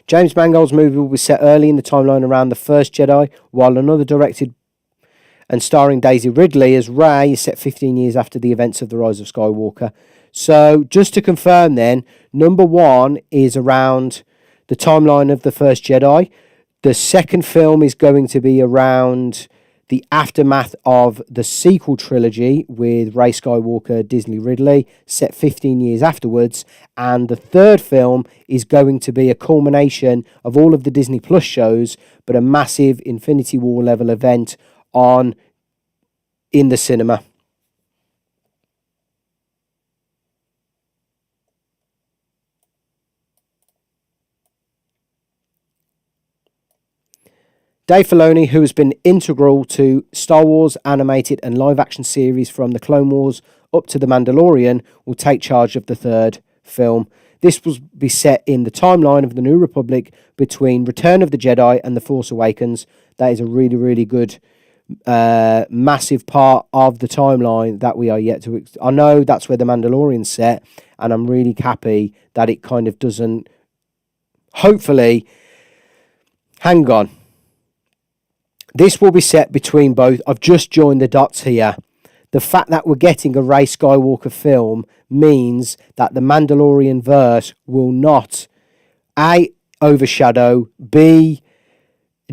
S1: James Mangold's movie will be set early in the timeline around the first Jedi, while another directed and starring Daisy Ridley as Rey is set 15 years after the events of The Rise of Skywalker. So just to confirm then, number 1 is around the timeline of the first Jedi. The second film is going to be around the aftermath of the sequel trilogy with Rey Skywalker, Disney Ridley, set 15 years afterwards. And the third film is going to be a culmination of all of the Disney Plus shows, but a massive Infinity War level event in the cinema. Dave Filoni, who has been integral to Star Wars animated and live-action series from The Clone Wars up to The Mandalorian, will take charge of the third film. This will be set in the timeline of the New Republic between Return of the Jedi and The Force Awakens. That is a really, really good, massive part of the timeline that we are yet to... I know that's where The Mandalorian's set, and I'm really happy that it kind of doesn't... Hopefully... Hang on. This will be set between both. I've just joined the dots here. The fact that we're getting a Rey Skywalker film means that the Mandalorian verse will not A, overshadow, B,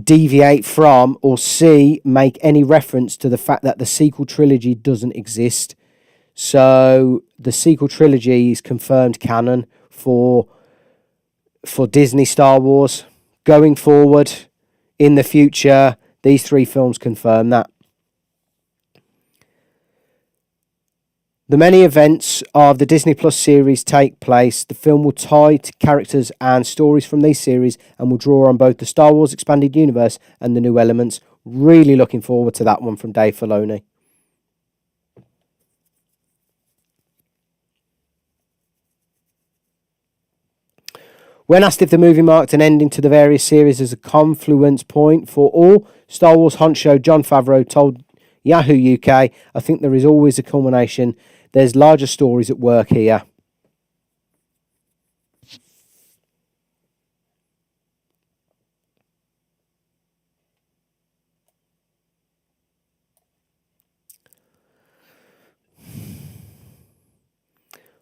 S1: deviate from, or C, make any reference to the fact that the sequel trilogy doesn't exist. So the sequel trilogy is confirmed canon for Disney Star Wars. Going forward, in the future, these 3 films confirm that. The many events of the Disney Plus series take place. The film will tie to characters and stories from these series and will draw on both the Star Wars Expanded Universe and the new elements. Really looking forward to that one from Dave Filoni. When asked if the movie marked an ending to the various series as a confluence point for all, Star Wars honcho Jon Favreau told Yahoo UK, "I think there is always a culmination. There's larger stories at work here."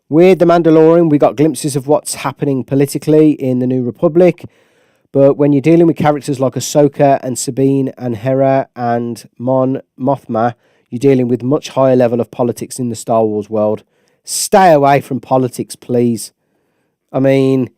S1: With The Mandalorian, we got glimpses of what's happening politically in the New Republic, but when you're dealing with characters like Ahsoka and Sabine and Hera and Mon Mothma, you're dealing with much higher level of politics in the Star Wars world. Stay away from politics, please. I mean,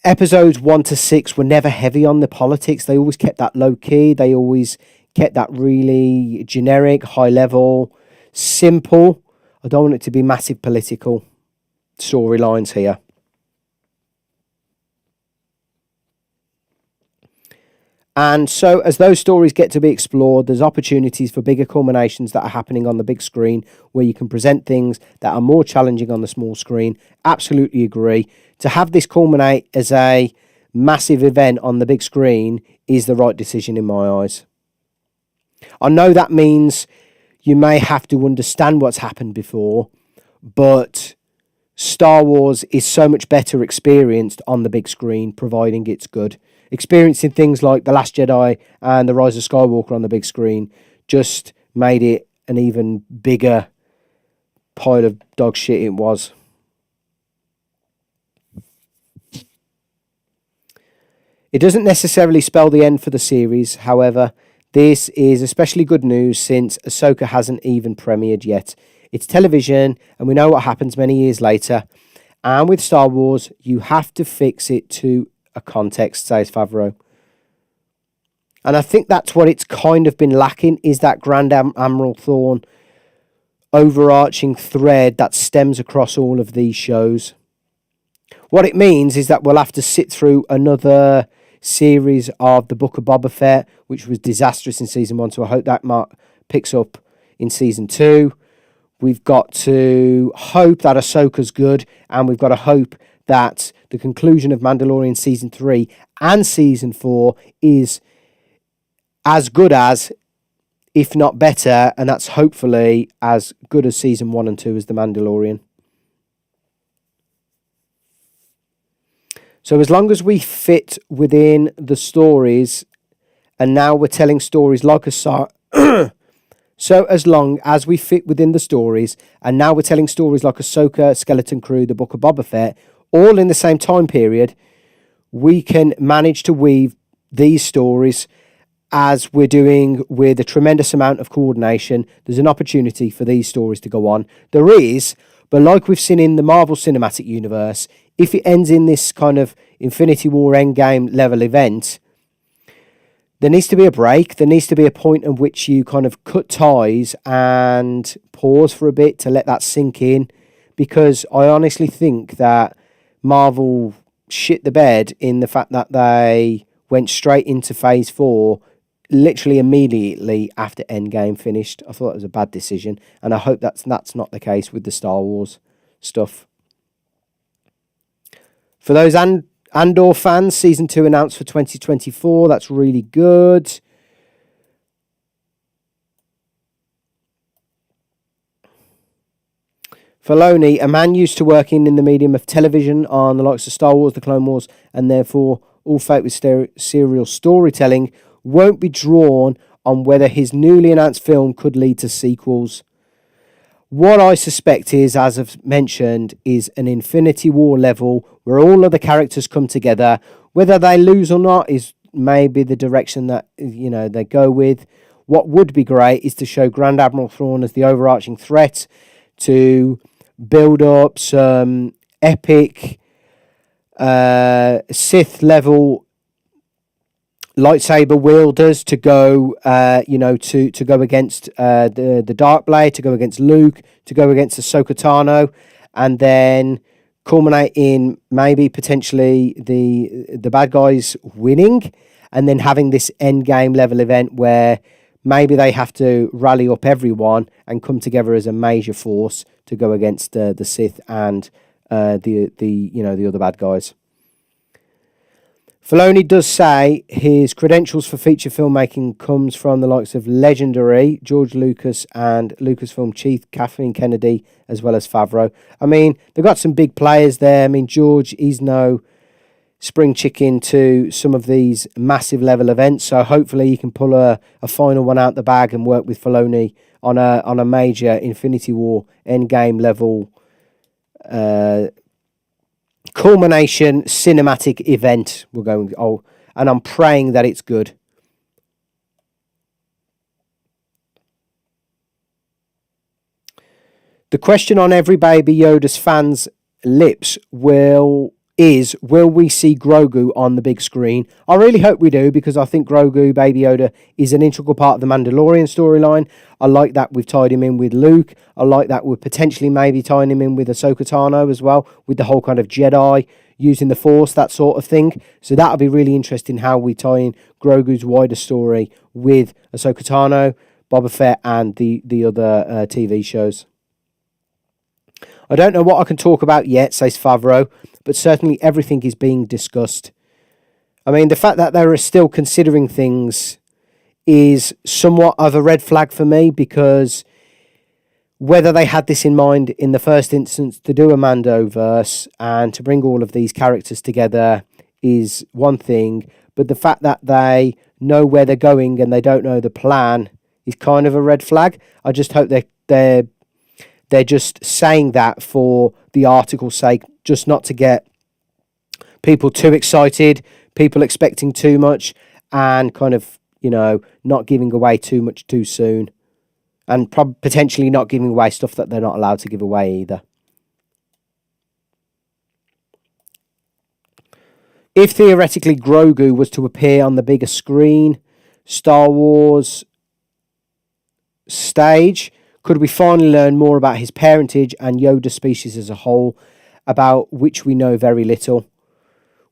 S1: episodes 1 to 6 were never heavy on the politics. They always kept that low key. They always kept that really generic, high level, simple. I don't want it to be massive political storylines here. And so as those stories get to be explored, there's opportunities for bigger culminations that are happening on the big screen where you can present things that are more challenging on the small screen. Absolutely agree. To have this culminate as a massive event on the big screen is the right decision in my eyes. I know that means you may have to understand what's happened before, but Star Wars is so much better experienced on the big screen, providing it's good. Experiencing things like The Last Jedi and The Rise of Skywalker on the big screen just made it an even bigger pile of dog shit it was. It doesn't necessarily spell the end for the series, however. This is especially good news since Asoka hasn't even premiered yet. It's television, and we know what happens many years later. And with Star Wars, you have to fix it to a context, says Favreau. And I think that's what it's kind of been lacking, is that Grand Admiral Thrawn overarching thread that stems across all of these shows. What it means is that we'll have to sit through another series of the Book of Boba Fett, which was disastrous in season 1, so I hope that picks up in season 2. We've got to hope that Ahsoka's good, and we've got to hope that the conclusion of Mandalorian season 3 and season 4 is as good as, if not better, and that's hopefully as good as season 1 and 2 as The Mandalorian. So as long as we fit within the stories, and now we're telling stories like Ahsoka, so as long as we fit within the stories, and now we're telling stories like Ahsoka, Skeleton Crew, the Book of Boba Fett, all in the same time period, we can manage to weave these stories as we're doing with a tremendous amount of coordination. There's an opportunity for these stories to go on. There is, but like we've seen in the Marvel Cinematic Universe, if it ends in this kind of Infinity War Endgame level event, there needs to be a break. There needs to be a point at which you kind of cut ties and pause for a bit to let that sink in, because I honestly think that Marvel shit the bed in the fact that they went straight into Phase 4 literally immediately after Endgame finished. I thought it was a bad decision, and I hope that's not the case with the Star Wars stuff. For those Andor fans, Season 2 announced for 2024. That's really good. Filoni, a man used to working in the medium of television on the likes of Star Wars, The Clone Wars, and therefore all fate with serial storytelling, won't be drawn on whether his newly announced film could lead to sequels. What I suspect is, as I've mentioned, is an Infinity War level where all of the characters come together. Whether they lose or not is maybe the direction that, you know, they go with. What would be great is to show Grand Admiral Thrawn as the overarching threat, to build up some epic Sith level lightsaber wielders to go, to go against the Dark Blade, to go against Luke, to go against Ahsoka Tano, and then culminate in maybe potentially the bad guys winning, and then having this end game level event where maybe they have to rally up everyone and come together as a major force to go against the Sith and the other bad guys. Filoni does say his credentials for feature filmmaking comes from the likes of legendary George Lucas and Lucasfilm chief Kathleen Kennedy, as well as Favreau. I mean, they've got some big players there. I mean, George is no spring chicken to some of these massive level events, so hopefully he can pull a final one out the bag and work with Filoni on a major Infinity War Endgame level culmination cinematic event. We're going, and I'm praying that it's good. The question on every Baby Yoda's fans' lips will we see Grogu on the big screen? I really hope we do, because I think Grogu, Baby Yoda, is an integral part of the Mandalorian storyline. I like that we've tied him in with Luke. I like that we're potentially maybe tying him in with Ahsoka Tano as well, with the whole kind of Jedi using the Force, that sort of thing. So that'll be really interesting how we tie in Grogu's wider story with Ahsoka Tano, Boba Fett, and the other TV shows. I don't know what I can talk about yet, says Favreau, but certainly everything is being discussed. I mean, the fact that they are still considering things is somewhat of a red flag for me, because whether they had this in mind in the first instance to do a Mandoverse and to bring all of these characters together is one thing, but the fact that they know where they're going and they don't know the plan is kind of a red flag. I just hope they're just saying that for the article's sake, just not to get people too excited, people expecting too much, and kind of, not giving away too much too soon. And potentially not giving away stuff that they're not allowed to give away either. If theoretically Grogu was to appear on the bigger screen, Star Wars stage, could we finally learn more about his parentage and Yoda species as a whole, about which we know very little?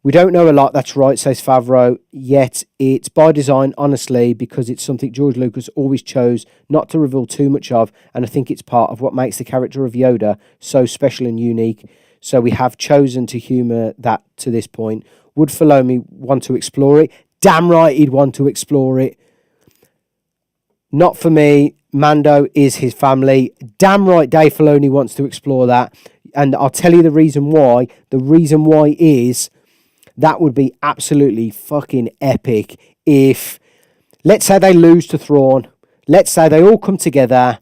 S1: We don't know a lot, that's right, says Favreau, yet it's by design, honestly, because it's something George Lucas always chose not to reveal too much of, and I think it's part of what makes the character of Yoda so special and unique, so we have chosen to humour that to this point. Would Filoni want to explore it? Damn right he'd want to explore it. Not for me. Mando is his family. Damn right Dave Filoni wants to explore that. And I'll tell you the reason why. The reason why is that would be absolutely fucking epic if, let's say they lose to Thrawn. Let's say they all come together,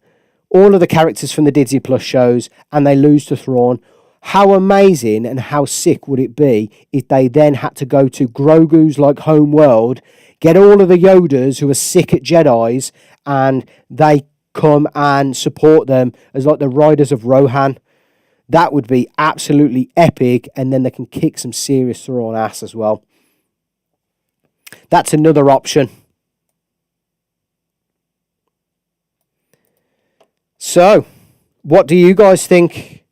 S1: all of the characters from the Disney Plus shows, and they lose to Thrawn. How amazing and how sick would it be if they then had to go to Grogu's home world, get all of the Yodas who are sick at Jedis, and they come and support them as the Riders of Rohan. That would be absolutely epic, and then they can kick some serious Thrawn ass as well. That's another option. So, what do you guys think?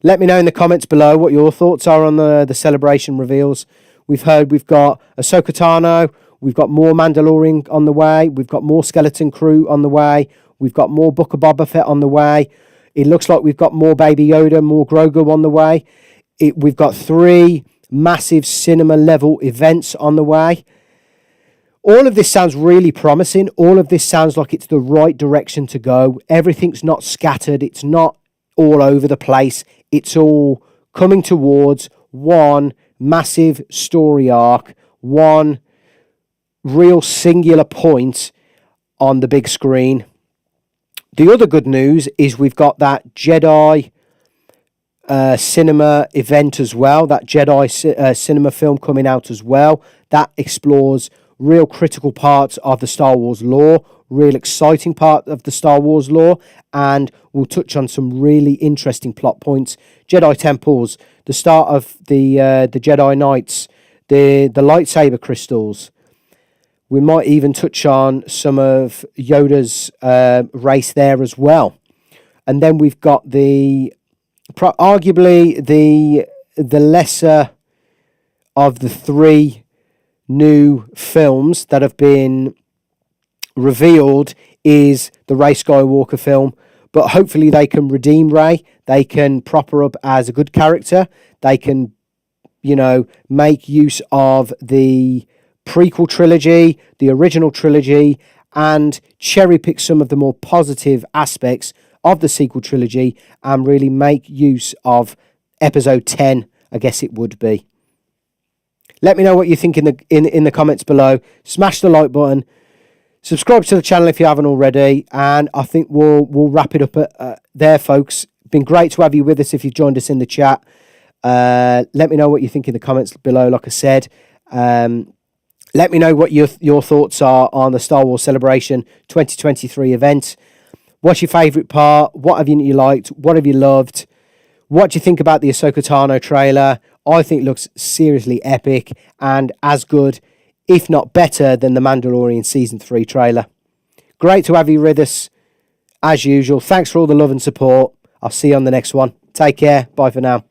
S1: Let me know in the comments below what your thoughts are on the celebration reveals. We've heard we've got Ahsoka Tano, we've got more Mandalorian on the way, we've got more Skeleton Crew on the way, we've got more Book of Boba Fett on the way. It looks like we've got more Baby Yoda, more Grogu on the way. We've got 3 massive cinema-level events on the way. All of this sounds really promising. All of this sounds like it's the right direction to go. Everything's not scattered. It's not all over the place. It's all coming towards one massive story arc, one real singular point on the big screen. The other good news is we've got that Jedi cinema event as well, that Jedi cinema film coming out as well. That explores real critical parts of the Star Wars lore, real exciting part of the Star Wars lore, and we'll touch on some really interesting plot points. Jedi temples, the start of the Jedi Knights, the lightsaber crystals. We might even touch on some of Yoda's race there as well. And then we've got arguably the lesser of the 3 new films that have been revealed is the Rey Skywalker film. But hopefully they can redeem Rey. They can prop her up as a good character. They can, make use of the prequel trilogy, the original trilogy, and cherry pick some of the more positive aspects of the sequel trilogy and really make use of episode 10, I guess it would be. Let me know what you think in the comments below. Smash the like button. Subscribe to the channel if you haven't already, and I think we'll wrap it up there, folks. Been great to have you with us if you've joined us in the chat. Let me know what you think in the comments below, like I said. Let me know what your thoughts are on the Star Wars Celebration 2023 event. What's your favourite part? What have you liked? What have you loved? What do you think about the Ahsoka Tano trailer? I think it looks seriously epic and as good, if not better, than the Mandalorian Season 3 trailer. Great to have you with us, as usual. Thanks for all the love and support. I'll see you on the next one. Take care. Bye for now.